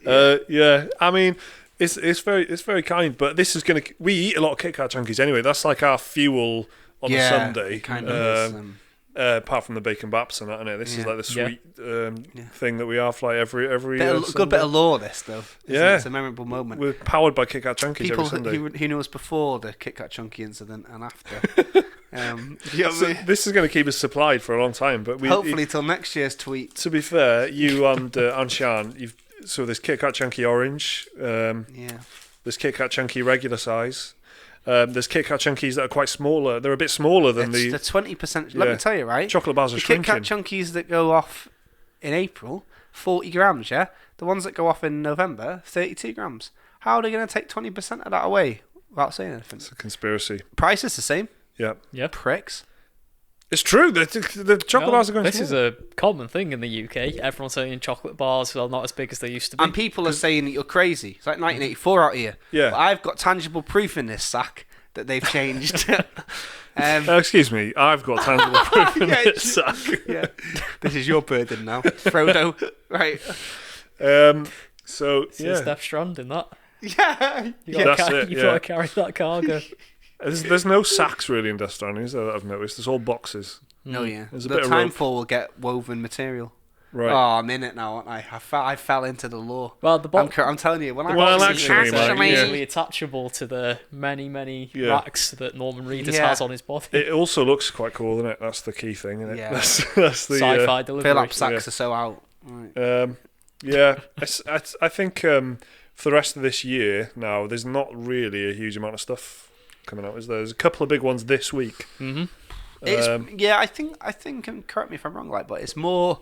I mean, it's very kind, but this is going to... We eat a lot of Kit Kat Chunkies anyway. That's like our fuel on a Sunday. Kind of is, apart from the bacon baps and that, innit? This is like the sweet thing that we have like every good bit of lore, this though. Yeah, it's a memorable moment. We're powered by Kit Kat Chunkies People every Sunday. who knew us before the Kit Kat Chunky incident and after. This is going to keep us supplied for a long time, but hopefully till next year's tweet. To be fair, you and Anshan, there's Kit Kat Chunky orange. There's Kit Kat Chunky regular size. There's Kit Kat Chunkies that are quite smaller. They're a bit smaller than the 20%. Let me tell you, right? Chocolate bars are shrinking. The Kit Kat Chunkies that go off in April, 40 grams, yeah? The ones that go off in November, 32 grams. How are they going to take 20% of that away without saying anything? It's a conspiracy. Price is the same. Yeah. Pricks. It's true. The chocolate bars are going. This is a common thing in the UK. Everyone's saying chocolate bars are not as big as they used to be. And people are saying that you're crazy. It's like 1984 out here. Yeah. But I've got tangible proof in this sack that they've changed. Excuse me. I've got tangible proof in this sack. Yeah. This is your burden now, Frodo. Right. So it's Death Stranding, that. Yeah. You've got to carry that cargo. There's no sacks really in Death Stranding, is there, that I've noticed. There's all boxes. No, yeah. There's a the bit of Timefall will get woven material. Right. Oh, I'm in it now, aren't I? I fell into the lore. Well, the box. I'm telling you, actually attachable to the many racks that Norman Reedus has on his body. It also looks quite cool, doesn't it? That's the key thing, isn't it? Yeah. That's the sci-fi delivery. Fill-up sacks are so out. Right. I think for the rest of this year now, there's not really a huge amount of stuff coming out, is there? There's a couple of big ones this week. Mm-hmm. I think, and correct me if I'm wrong, but it's more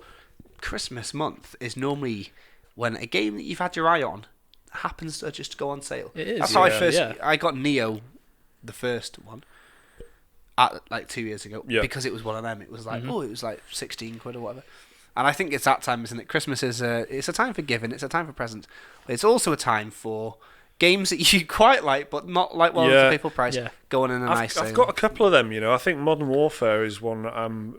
Christmas month is normally when a game that you've had your eye on happens to just go on sale. It is. That's how I got Neo, the first one, at like 2 years ago, because it was one of them. It was like it was like 16 quid or whatever. And I think it's that time, isn't it? Christmas is it's a time for giving. It's a time for presents. But it's also a time for games that you quite like, but not like the people price. Yeah. Going in a nice sale. I've got a couple of them. I think Modern Warfare is one that I'm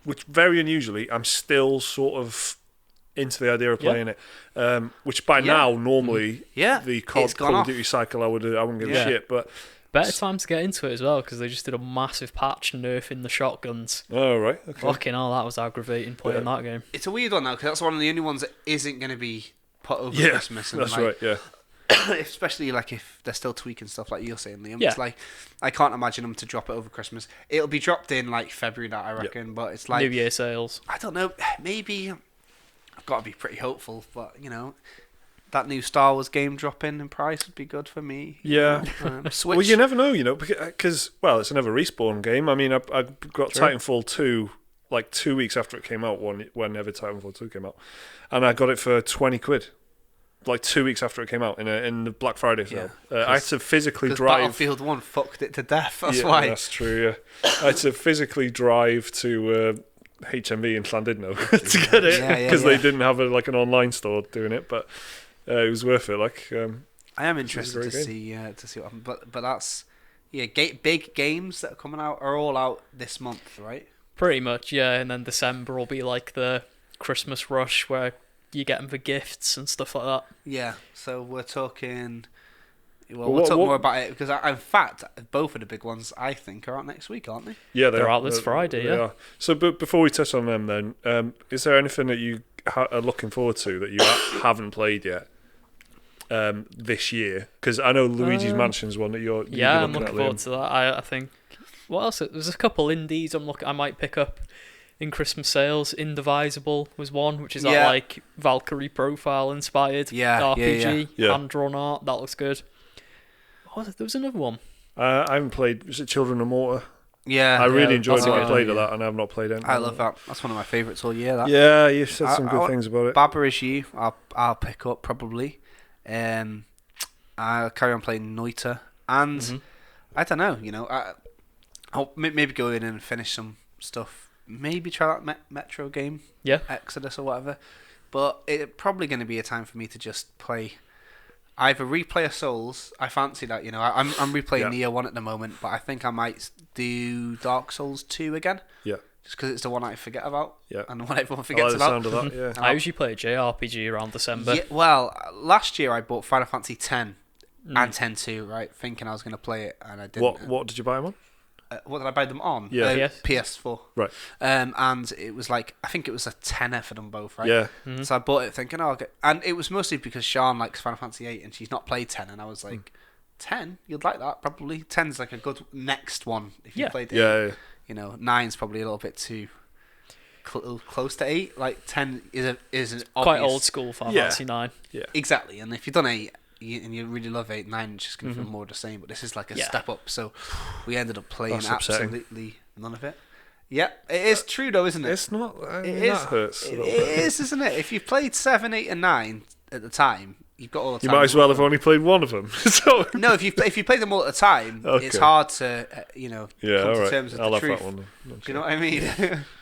which very unusually I'm still sort of into the idea of playing it. Which by now normally the Call of Duty cycle I wouldn't give a shit, but. Better time to get into it as well, because they just did a massive patch nerfing the shotguns. Oh, right. Okay. Fucking hell, that was aggravating playing that game. It's a weird one, though, because that's one of the only ones that isn't going to be put over Christmas. And that's right, yeah. Especially like if they're still tweaking stuff like you're saying, Liam. It's like, I can't imagine them to drop it over Christmas. It'll be dropped in like February, I reckon, but it's like... New Year sales. I don't know, maybe... I've got to be pretty hopeful, but, that new Star Wars game dropping in price would be good for me. Yeah. Switch. Well, you never know, because it's another Respawn game. I mean, I got Titanfall 2 like 2 weeks after it came out, whenever Titanfall 2 came out, and I got it for 20 quid. Like 2 weeks after it came out in the Black Friday sale. I had to physically drive. Battlefield 1 fucked it to death. That's why. That's true. Yeah, I had to physically drive to HMV in Llandudno to get it because they didn't have an online store doing it, but. It was worth it. I am interested to see what happens. But that's big games that are coming out are all out this month, right? Pretty much, yeah. And then December will be like the Christmas rush where you get them for gifts and stuff like that. Yeah. So we're talking. We'll talk more about it because, in fact, both of the big ones I think are out next week, aren't they? Yeah, they're out this Friday. Yeah. So, but before we touch on them, then, is there anything that you are looking forward to that you haven't played yet? This year, because I know Luigi's Mansion's one that you're I'm looking forward to that. I think what else? There's a couple indies I might pick up in Christmas sales. Indivisible was one, which is that like Valkyrie profile inspired RPG hand drawn art. That looks good. There was another one. I haven't played. Was it Children of Mortar? Yeah, I really enjoyed that's what I good. played of that, and I've not played it. I love that. That's one of my favourites all year. That. Yeah, you said some good things about it. Baba Is You, I'll pick up probably. I'll carry on playing Noita, and I don't know. I'll maybe go in and finish some stuff. Maybe try that Metro game, Exodus or whatever. But it's probably going to be a time for me to just play. Either replay of Souls. I fancy that. I'm replaying Neo 1 at the moment, but I think I might do Dark Souls 2 again. Yeah. Just because it's the one I forget about. Yeah. And the one everyone I forgets like the about. sound of that, yeah. I usually play a JRPG around December. Yeah, well, last year I bought Final Fantasy X and X-2, right? Thinking I was going to play it, and I didn't. What did you buy them on? What did I buy them on? Yeah. PS4. Right. And it was like, I think it was a tenner for them both, right? Yeah. So I bought it thinking, I'll get. And it was mostly because Sean likes Final Fantasy 8 and she's not played 10, and I was like, 10? You'd like that, probably. 10's like a good next one if you played 8. Yeah. 9's probably a little bit too close to 8. Like 10 is an Quite obvious. old school Final Fantasy 9. Yeah. Exactly, and if you've done 8 and you really love 8, 9 is just going to feel more the same, but this is like a step up, so we ended up playing That's upsetting. absolutely none of it. Yeah, it is true though, isn't it? It's not. It is. That hurts. It is, isn't it? If you played 7, 8 and 9 at the time, you've got all the time. You might as well have only played one of them. So No, if you play them all at the time, it's hard to come to terms with I'll the have truth. that one. Do you know what I mean?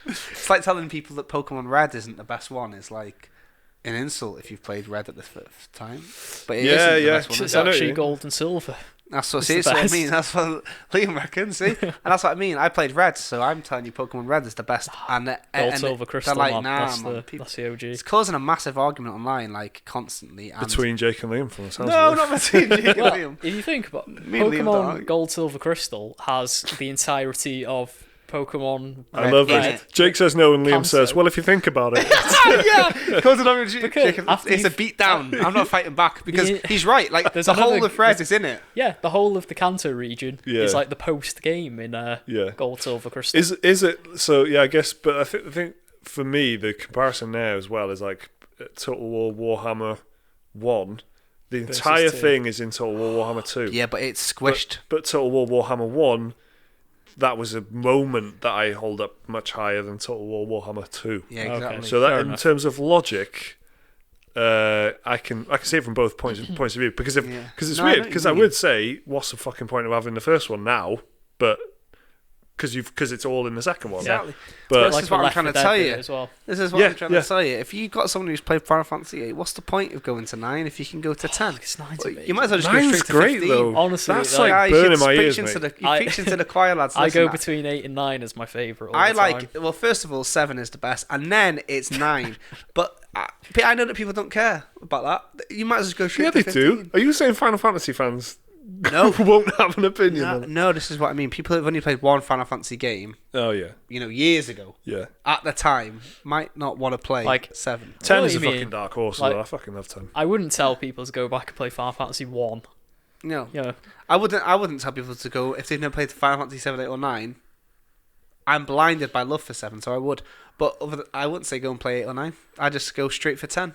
It's like telling people that Pokemon Red isn't the best one. It's like an insult if you've played Red at the first time. But it isn't the best one. It's Is it? actually Gold and Silver. That's what, It's what the I best. mean. That's what Liam reckons. See, and that's what I mean. I played Red, so I'm telling you, Pokemon Red is the best. And Gold, Silver, Crystal, they're like, man. nah, That's man. that's the OG. It's causing a massive argument online, like constantly. And between Jake and Liam, from the sounds no, of it. not between Jake and Well, Liam. if you think about Me and Liam don't Pokemon argue. Gold, Silver, Crystal has the entirety of Pokemon. I love in it. it. Jake says no, and Liam Cancer. says, "Well, if you think about it." Yeah, causing an argument. Because Jacob, after it's a you've- beat down. I'm not fighting back because Yeah. he's right. Like There's the whole another- of Red is in it. Yeah, the whole of the Kanto region Yeah. is like the post game in Gold, Silver, Crystal. Is it? So yeah, I guess. But I think for me, the comparison there as well is like Total War Warhammer 1. The entire 2. thing is in Total War Warhammer 2. Yeah, but it's squished. But Total War Warhammer 1, that was a moment that I hold up much higher than Total War Warhammer 2. Yeah, Okay. exactly. So that, Fair in enough. terms of logic, I can see it from both points of view because it's No, I weird. know what Because you I mean. would say, what's the fucking point of having the first one now? But because it's all in the second one. Yeah. Exactly. But This is what I'm Left trying 4 to Dead tell bit you. as well. This is what Yeah, I'm trying to tell you. If you've got someone who's played Final Fantasy 8, what's the point of going to 9 if you can go to 10? It's 9's Well, amazing. you might as well just go 9's straight to great 15. though. Honestly, That's like, like you should burning my preach ears, into mate. the, you preach into the choir, lads. I go Listen, between 8 and 9 as my favourite. I like. Well, first of all, 7 is the best, and then it's 9. But I know that people don't care about that. You might as well go straight Yeah, to they 15. do. Are you saying Final Fantasy fans No. won't have an opinion on it? No, this is what I mean. People who've only played one Final Fantasy game, Oh yeah, years ago, yeah. at the time, might not want to play Like, 7. 10 what is you a mean. fucking dark horse. Like- though. I fucking love 10. I wouldn't tell people to go back and play Final Fantasy 1. No, Yeah. I wouldn't tell people to go if they've never played Final Fantasy 7, 8, or 9. I'm blinded by love for 7, so I would. But I wouldn't say go and play 8 or 9. I just go straight for 10,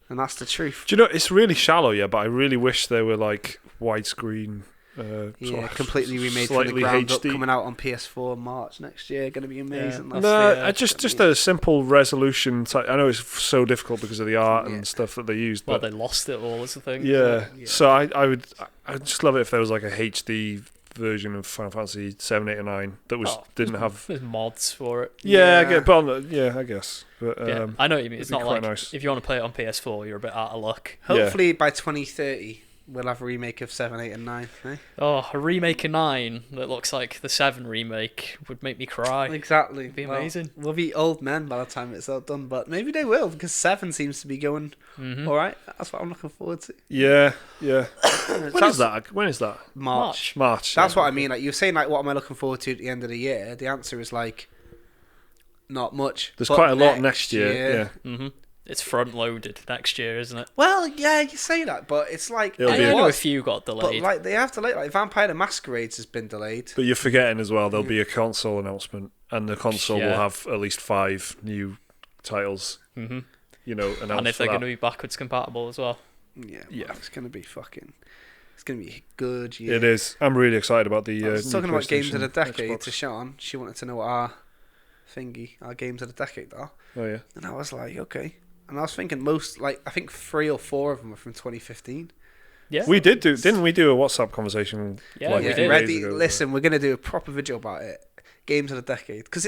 and that's the truth. Do you know it's really shallow? Yeah, but I really wish they were like widescreen. Yeah, completely remade from the slightly ground up, HD. coming out on PS4 in March next year. Going to be amazing. Yeah. That's No, the, I just a simple resolution. I know it's so difficult because of the art Yeah. and stuff that they used, Well, but they lost it all as a thing. yeah. Yeah. So I'd just love it if there was like a HD version of Final Fantasy 7, 8, and 9 that didn't have. There's mods for it. Yeah, I Yeah. get, but I guess. But Yeah, I know what you mean. It's it'd be not quite like nice. if you want to play it on PS4, you're a bit out of luck. Hopefully by 2030 we'll have a remake of 7, 8, and 9. Eh? Oh, a remake of 9 that looks like the 7 remake would make me cry. Exactly. It'd be Well, amazing. we'll be old men by the time it's all done, but maybe they will because 7 seems to be going Mhm. all right. That's what I'm looking forward to. yeah. When That's is that? When is that? March. March. That's yeah. what I mean. Like you're saying, like what am I looking forward to at the end of the year? The answer is like not much. There's but quite a lot next year. Yeah. Mhm. It's front loaded next year, isn't it? Well, yeah, you say that, but it's like It'll I be know a was, few got but delayed. like they have delayed. Like Vampire the Masquerades has been delayed. But you're forgetting as well. There'll be a console announcement, and the console will Yeah. have at least 5 new titles. Mhm. Announced And if for they're that. going to be backwards compatible as well. Yeah, Yeah. It's gonna be fucking. It's going to be a good year. It is. I'm really excited about the. I was talking about games of the decade Xbox. to Sean. She wanted to know what our games of the decade are. Oh yeah. And I was like, okay. And I was thinking I think 3 or 4 of them are from 2015. Yeah. We didn't we do a WhatsApp conversation? Yeah, we a few did. days Ready? ago? Listen, we're going to do a proper video about it. Games of the decade. Because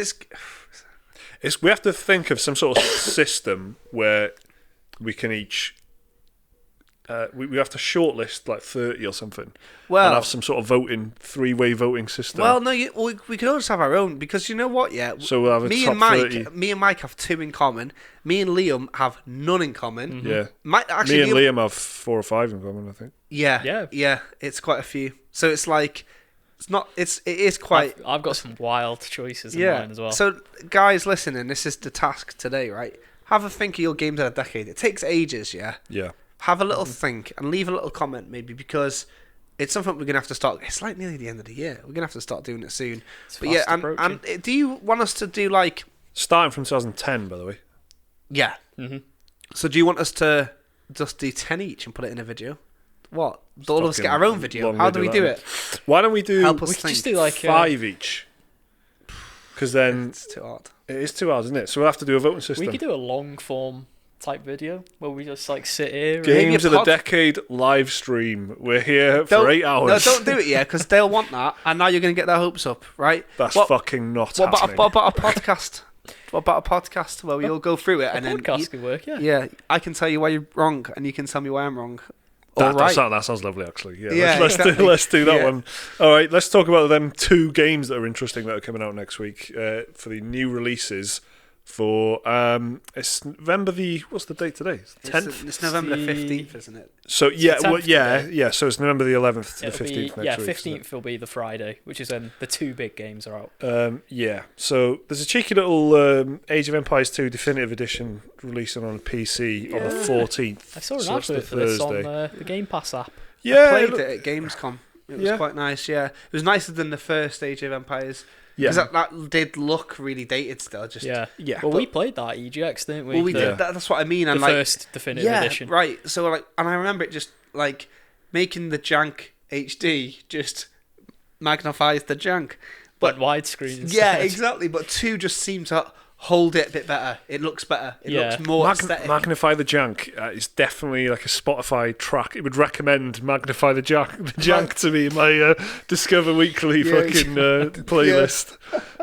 We have to think of some sort of system where we can each. We have to shortlist like 30 or something, and have some sort of 3-way voting system. Well, no, we could all just have our own, because you know what? Yeah, so we'll have a me top and Mike, 30. me and Mike have 2 in common. Me and Liam have none in common. Mm-hmm. Yeah, Actually, me and Liam have 4 or 5 in common, I think. Yeah. It's quite a few. So it's like it is quite. I've got some wild choices in mine as well. So guys, listening, this is the task today, right? Have a think of your games of the decade. It takes ages, yeah. Yeah. Have a little think and leave a little comment, maybe, because it's something we're gonna have to start. It's like nearly the end of the year. We're gonna have to start doing it soon. It's But yeah, fast and do you want us to do like? Starting from 2010, by the way. Yeah. Mm-hmm. So do you want us to just do 10 each and put it in a video? What? All of us get our own video. long How do we video, do that it? Why don't we do? Help us We could think. just do like 5 each. Because then It's too hard. it is 2 hours, isn't it? So we'll have to do a voting system. we could do a long form type video where we just like sit here. And Maybe Games a of the pod- Decade live stream. We're here for Don't- 8 hours. No, don't do it yet, because they'll want that, and now you're going to get their hopes up, right? That's What- fucking not What happening. about a podcast? What about a podcast where we all go through it a and then podcast could work, yeah. yeah, I can tell you why you're wrong, and you can tell me why I'm wrong. That, All right. that sounds lovely, actually. Yeah, Yeah, exactly. let's do that Yeah. one. All right, let's talk about them 2 games that are interesting that are coming out next week for the new releases. For it's November what's the date today? 10th. It's November The- 15th, isn't it? So yeah, the 10th today. So it's November the 11th to It'll the 15th next week. 15th will be the Friday, which is when the 2 big games are out. Yeah. So there's a cheeky little Age of Empires 2 Definitive Edition releasing on PC on the 14th. I saw an So that's the advert for this on Thursday. the Game Pass app. Yeah, I played it at Gamescom. It was Yeah. quite nice, yeah. It was nicer than the first Age of Empires. yeah, Because that did look really dated still. Just Yeah. yeah. Well, we played that at EGX, didn't we? Well, we the, did. That's what I mean. the And like, first definitive yeah, edition. right. So like, and I remember it just like making the jank HD just magnifies the jank. But widescreen instead. Yeah, exactly. But 2 just seemed to hold it a bit better. It looks better. It Yeah. looks more aesthetic. Magnify the Jank is definitely like a Spotify track. It would recommend Magnify the Jank to me in my Discover Weekly Yeah, fucking playlist.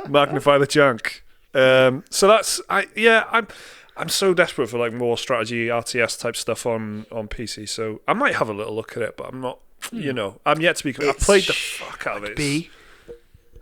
Magnify the Jank. So that's I'm so desperate for like more strategy RTS type stuff on PC. So I might have a little look at it, but I'm not. You know, I'm yet to be. I've played the fuck out of it.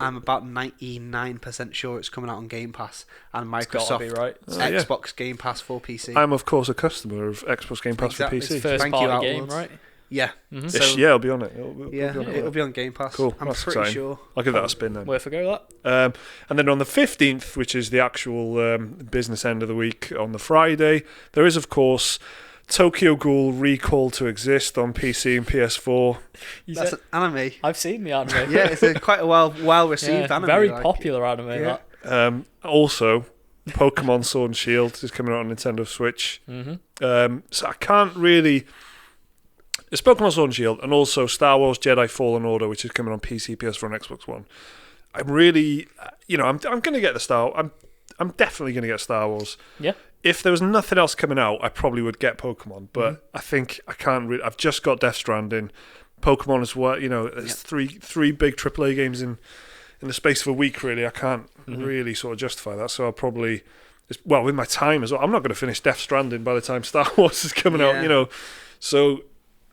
I'm about 99% sure it's coming out on Game Pass and It's gotta Microsoft be right. Xbox Game Pass for PC. I'm of course a customer of Xbox Game Pass Exactly. for PC. It's First Thank you, party game, Outlaws. right? yeah. Mm-hmm. So- Yeah, it'll be on it. It'll be on it. It'll be on Game Pass. Cool. I'm That's pretty exciting. sure. I'll give that a spin then. Worth a go, that. And then on the 15th, which is the actual business end of the week, on the Friday, there is, of course, Tokyo Ghoul Recall to Exist on PC and PS4. That's an anime. I've seen the anime. Yeah, it's quite a well received anime. Very like. popular anime, Yeah. that. Also, Pokemon Sword and Shield is coming out on Nintendo Switch. Mm-hmm. So I can't really... It's Pokemon Sword and Shield, and also Star Wars Jedi Fallen Order, which is coming on PC, PS4 and Xbox One. I'm really... I'm going to get the Star... I'm definitely going to get Star Wars. Yeah. If there was nothing else coming out, I probably would get Pokemon. But I think I can't really... I've just got Death Stranding. Pokemon as well. There's three big AAA games in the space of a week, really. I can't really sort of justify that. So I'll probably... with my time as well. I'm not going to finish Death Stranding by the time Star Wars is coming out, So...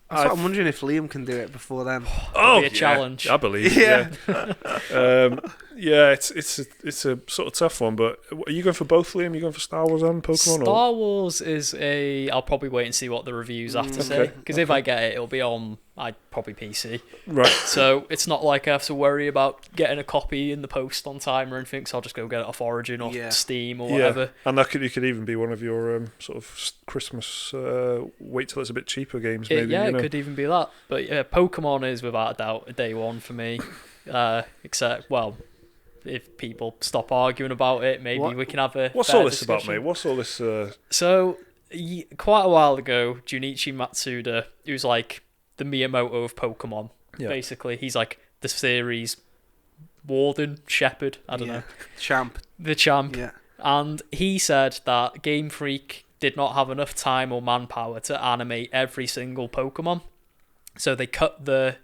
I'm wondering if Liam can do it before then. Oh, be a challenge. I believe. Yeah. It's a sort of tough one. But are you going for both, Liam? Are you going for Star Wars and Pokemon? Star Wars is I'll probably wait and see what the reviews have to say. Because if I get it, it'll be on probably PC. Right. So it's not like I have to worry about getting a copy in the post on time or anything. So I'll just go get it off Origin or Steam or whatever. And you could even be one of your sort of Christmas wait till it's a bit cheaper games. Maybe. It could even be that. But yeah, Pokemon is without a doubt a day one for me. Except, if people stop arguing about it, maybe we can have a. What's fair all this discussion. about, mate? What's all this? So, quite a while ago, Junichi Matsuda, who's like the Miyamoto of Pokemon. Yeah. Basically, he's like the series warden, shepherd, I don't know. Champ. The champ. Yeah. And he said that Game Freak did not have enough time or manpower to animate every single Pokemon. So they cut the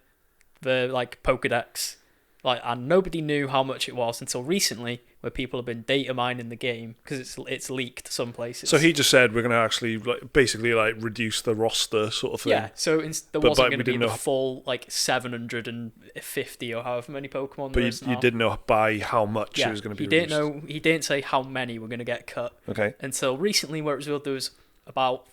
like Pokedex, and nobody knew how much it was until recently, where people have been data mining the game because it's leaked some places. So he just said we're going to actually basically reduce the roster sort of thing. Yeah, so there wasn't going to be the full 750 or however many Pokemon there is now. You didn't know by how much it was going to be reduced. He didn't say how many were going to get cut. Okay. Until recently, where it was revealed there was about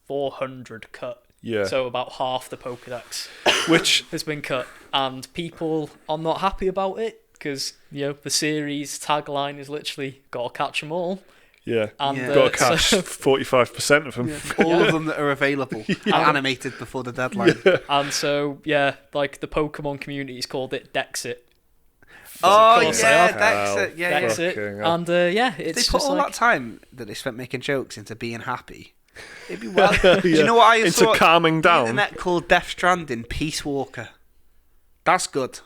400 cut. Yeah. So about half the Pokedex, which has been cut, and people are not happy about it because the series tagline is literally "Gotta catch 'em all." Yeah. And gotta catch 45% of them. Yeah. All of them that are available and animated before the deadline. Yeah. And so the Pokemon community has called it Dexit. Oh yeah, Dexit. Yeah, Dexit. And it's they put all that time that they spent making jokes into being happy. It'd be well. Do you know what I saw? Into calming down. The internet called Death Stranding Peace Walker. That's good.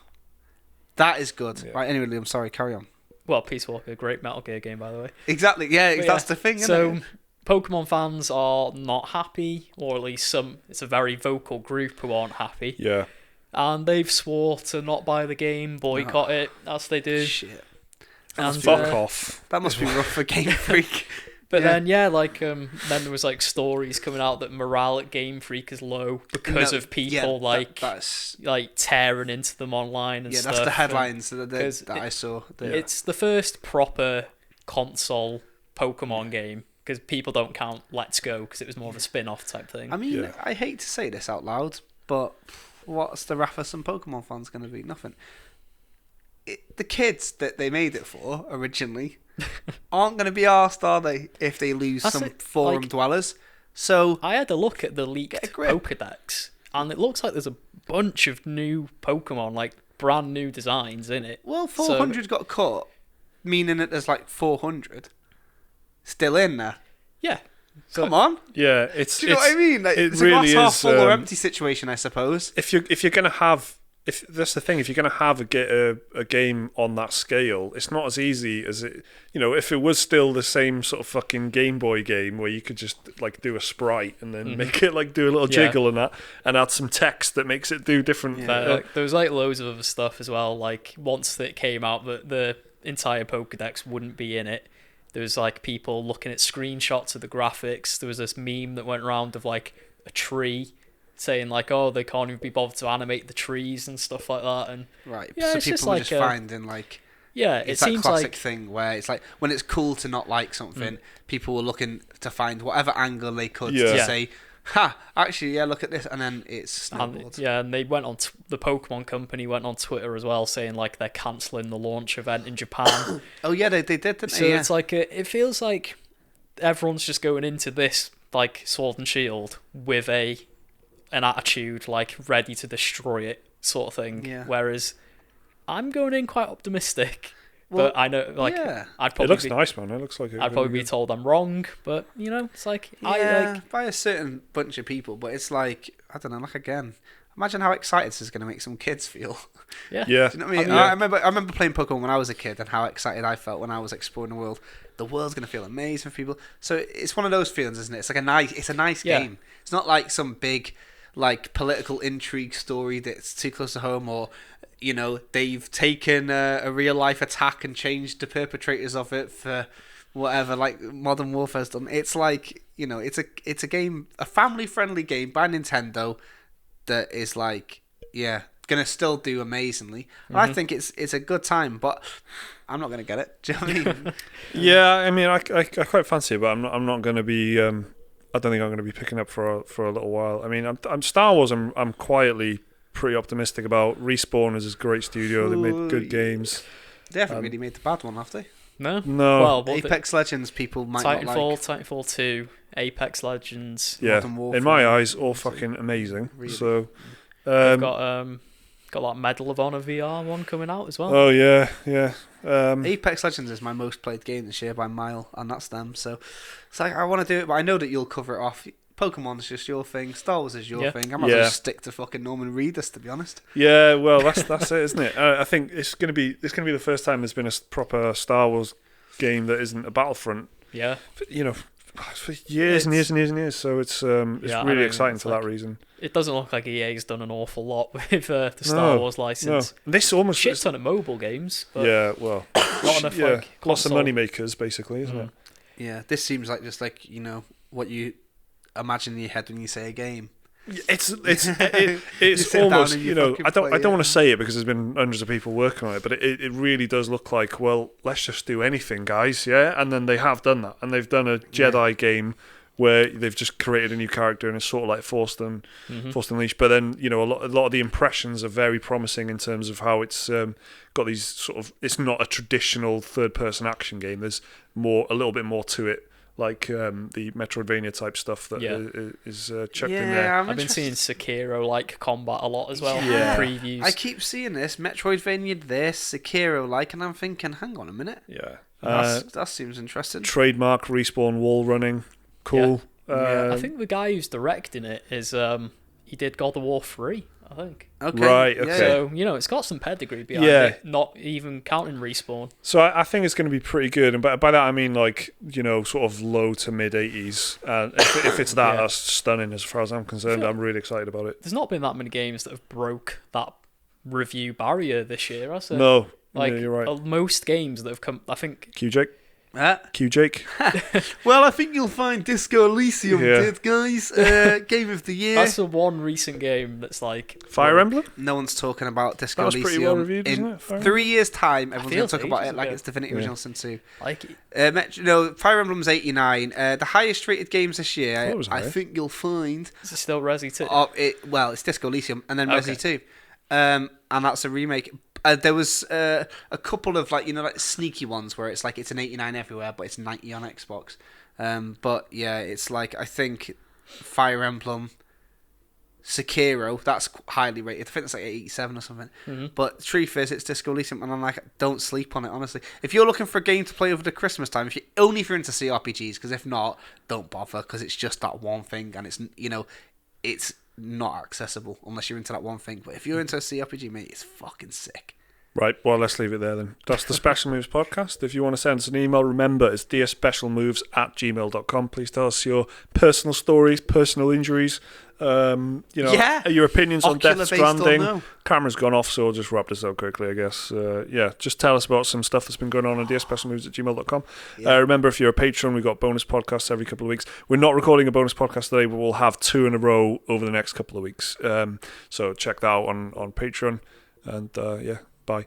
That is good. Yeah. Right. Anyway, Liam, sorry. Carry on. Well, Peace Walker, great Metal Gear game, by the way. Exactly. Yeah, that's the thing. So isn't it? Pokemon fans are not happy, or at least it's a very vocal group who aren't happy. Yeah. And they've swore to not buy the game, boycott it, as they do. Shit. And fuck off. That must be rough for Game Freak. But then then there was stories coming out that morale at Game Freak is low because of people tearing into them online and stuff. Yeah, that's the headlines that I saw. It's the first proper console Pokemon game because people don't count Let's Go because it was more of a spin-off type thing. I mean, I hate to say this out loud, but what's the wrath of some Pokemon fans going to be? Nothing. The kids that they made it for originally aren't going to be arsed, are they, if they lose forum dwellers? So I had a look at the leaked Pokedex, and it looks like there's a bunch of new Pokemon, brand new designs in it. Well, 400 got cut, meaning that there's 400 still in there. Yeah. Come on. Yeah, do you know what I mean? It's really a glass half full or empty situation, I suppose. If you're going to have... If that's the thing, if you're going to have a game on that scale, it's not as easy as it. If it was still the same sort of fucking Game Boy game where you could just do a sprite and then make it do a little jiggle and that, and add some text that makes it do different. Yeah. There was loads of other stuff as well. Once it came out that the entire Pokedex wouldn't be in it, there was people looking at screenshots of the graphics. There was this meme that went around of a tree, saying they can't even be bothered to animate the trees and stuff like that, and so people were just finding it's that classic thing where it's when it's cool to not like something, people were looking to find whatever angle they could to say, actually look at this, and then it's snowballed. And they went on the Pokemon company went on Twitter as well saying they're cancelling the launch event in Japan. Oh yeah, they did, didn't so they? It's it feels like everyone's just going into this Sword and Shield with an attitude ready to destroy it sort of thing. Yeah. Whereas I'm going in quite optimistic. But I know I'd probably it looks nice, man. It looks like I'd probably be told I'm wrong, but it's by a certain bunch of people, but it's I don't know, again. Imagine how excited this is going to make some kids feel. Yeah. Yeah. Do you know what I mean? I remember playing Pokemon when I was a kid and how excited I felt when I was exploring the world. The world's going to feel amazing for people. So it's one of those feelings, isn't it? It's a nice game. It's not some big political intrigue story that's too close to home, or they've taken a real life attack and changed the perpetrators of it for whatever Modern Warfare's done. It's it's a game, a family friendly game by Nintendo that is gonna still do amazingly. And I think it's a good time, but I'm not gonna get it. Do you know what I mean? Yeah, I mean I quite fancy it, but I'm not gonna be I don't think I'm going to be picking up for a little while. I mean, I'm Star Wars. I'm quietly pretty optimistic about. Respawn is a great studio. They made good games. They haven't really made the bad one, have they? No. Well, Apex Legends people might not like. Titanfall 2, Apex Legends. Yeah, in my eyes, all fucking amazing. Really? So they've got Medal of Honor VR one coming out as well. Oh yeah. Apex Legends is my most played game this year by a mile, and that's them. So it's I want to do it, but I know that you'll cover it off. Pokemon's just your thing. Star Wars is your thing. I might as well stick to fucking Norman Reedus, to be honest. Yeah, well, that's it, isn't it? I think it's gonna be the first time there's been a proper Star Wars game that isn't a Battlefront. Yeah. For years and years and years and years. So it's really exciting for that reason. It doesn't look like EA's done an awful lot with the Star Wars license. No. This almost shit ton of mobile games. But not enough. Lots of money makers, basically, isn't it? Yeah, this seems like just like what you imagine in your head when you say a game. It's almost I don't want to say it because there's been hundreds of people working on it, but it really does look like, well, let's just do anything, guys, and then they have done that, and they've done a Jedi game where they've just created a new character and it's sort of like Force Unleashed, but then a lot of the impressions are very promising in terms of how it's got these sort of, it's not a traditional third person action game. There's a little bit more to it. Like the Metroidvania type stuff that is chucked in there. I've been seeing Sekiro-like combat a lot as well. Yeah. Previews. I keep seeing this Metroidvania, Sekiro-like, and I'm thinking, hang on a minute. Yeah, that seems interesting. Trademark Respawn wall running, cool. I think the guy who's directing it is he did God of War 3. I think. Okay. Right, okay. So, it's got some pedigree behind it, not even counting Respawn. So I think it's going to be pretty good. And by that I mean, sort of low to mid-80s. And if it's that, that's stunning as far as I'm concerned. I'm really excited about it. There's not been that many games that have broke that review barrier this year, has there? No. You're right. Most games that have come, I think... Q-Jake? Q-Jake? Well, I think you'll find Disco Elysium did, guys. Game of the year. That's the one recent game that's like... Fire Emblem? No one's talking about Disco That was Elysium. Pretty well reviewed, isn't it? In 3 years' time, everyone's going to talk about it like it's Divinity Original Sin 2. Like it. Fire Emblem's 89. The highest rated games this year, I think you'll find... Is it still Resi 2? It's Disco Elysium and then Resi 2. And that's a remake. There was a couple of sneaky ones where it's it's an 89 everywhere, but it's 90 on Xbox. But yeah, it's I think Fire Emblem, Sekiro, that's highly rated. I think it's 87 or something. Mm-hmm. But the truth is, it's Disco Elysium, and I'm don't sleep on it, honestly. If you're looking for a game to play over the Christmas time, if you're into CRPGs, because if not, don't bother, because it's just that one thing, and it's not accessible unless you're into that one thing. But if you're into a CRPG, mate, it's fucking sick. Right, well, let's leave it there then. That's the Special Moves podcast. If you want to send us an email, remember, it's dearspecialmoves@gmail.com. Please tell us your personal stories, personal injuries, your opinions on Death Stranding. Camera's gone off, so I'll just wrap this up quickly, I guess. Just tell us about some stuff that's been going on dearspecialmoves@gmail.com. Remember, if you're a patron, we've got bonus podcasts every couple of weeks. We're not recording a bonus podcast today, but we'll have 2 in a row over the next couple of weeks. So check that out on Patreon. And, bye.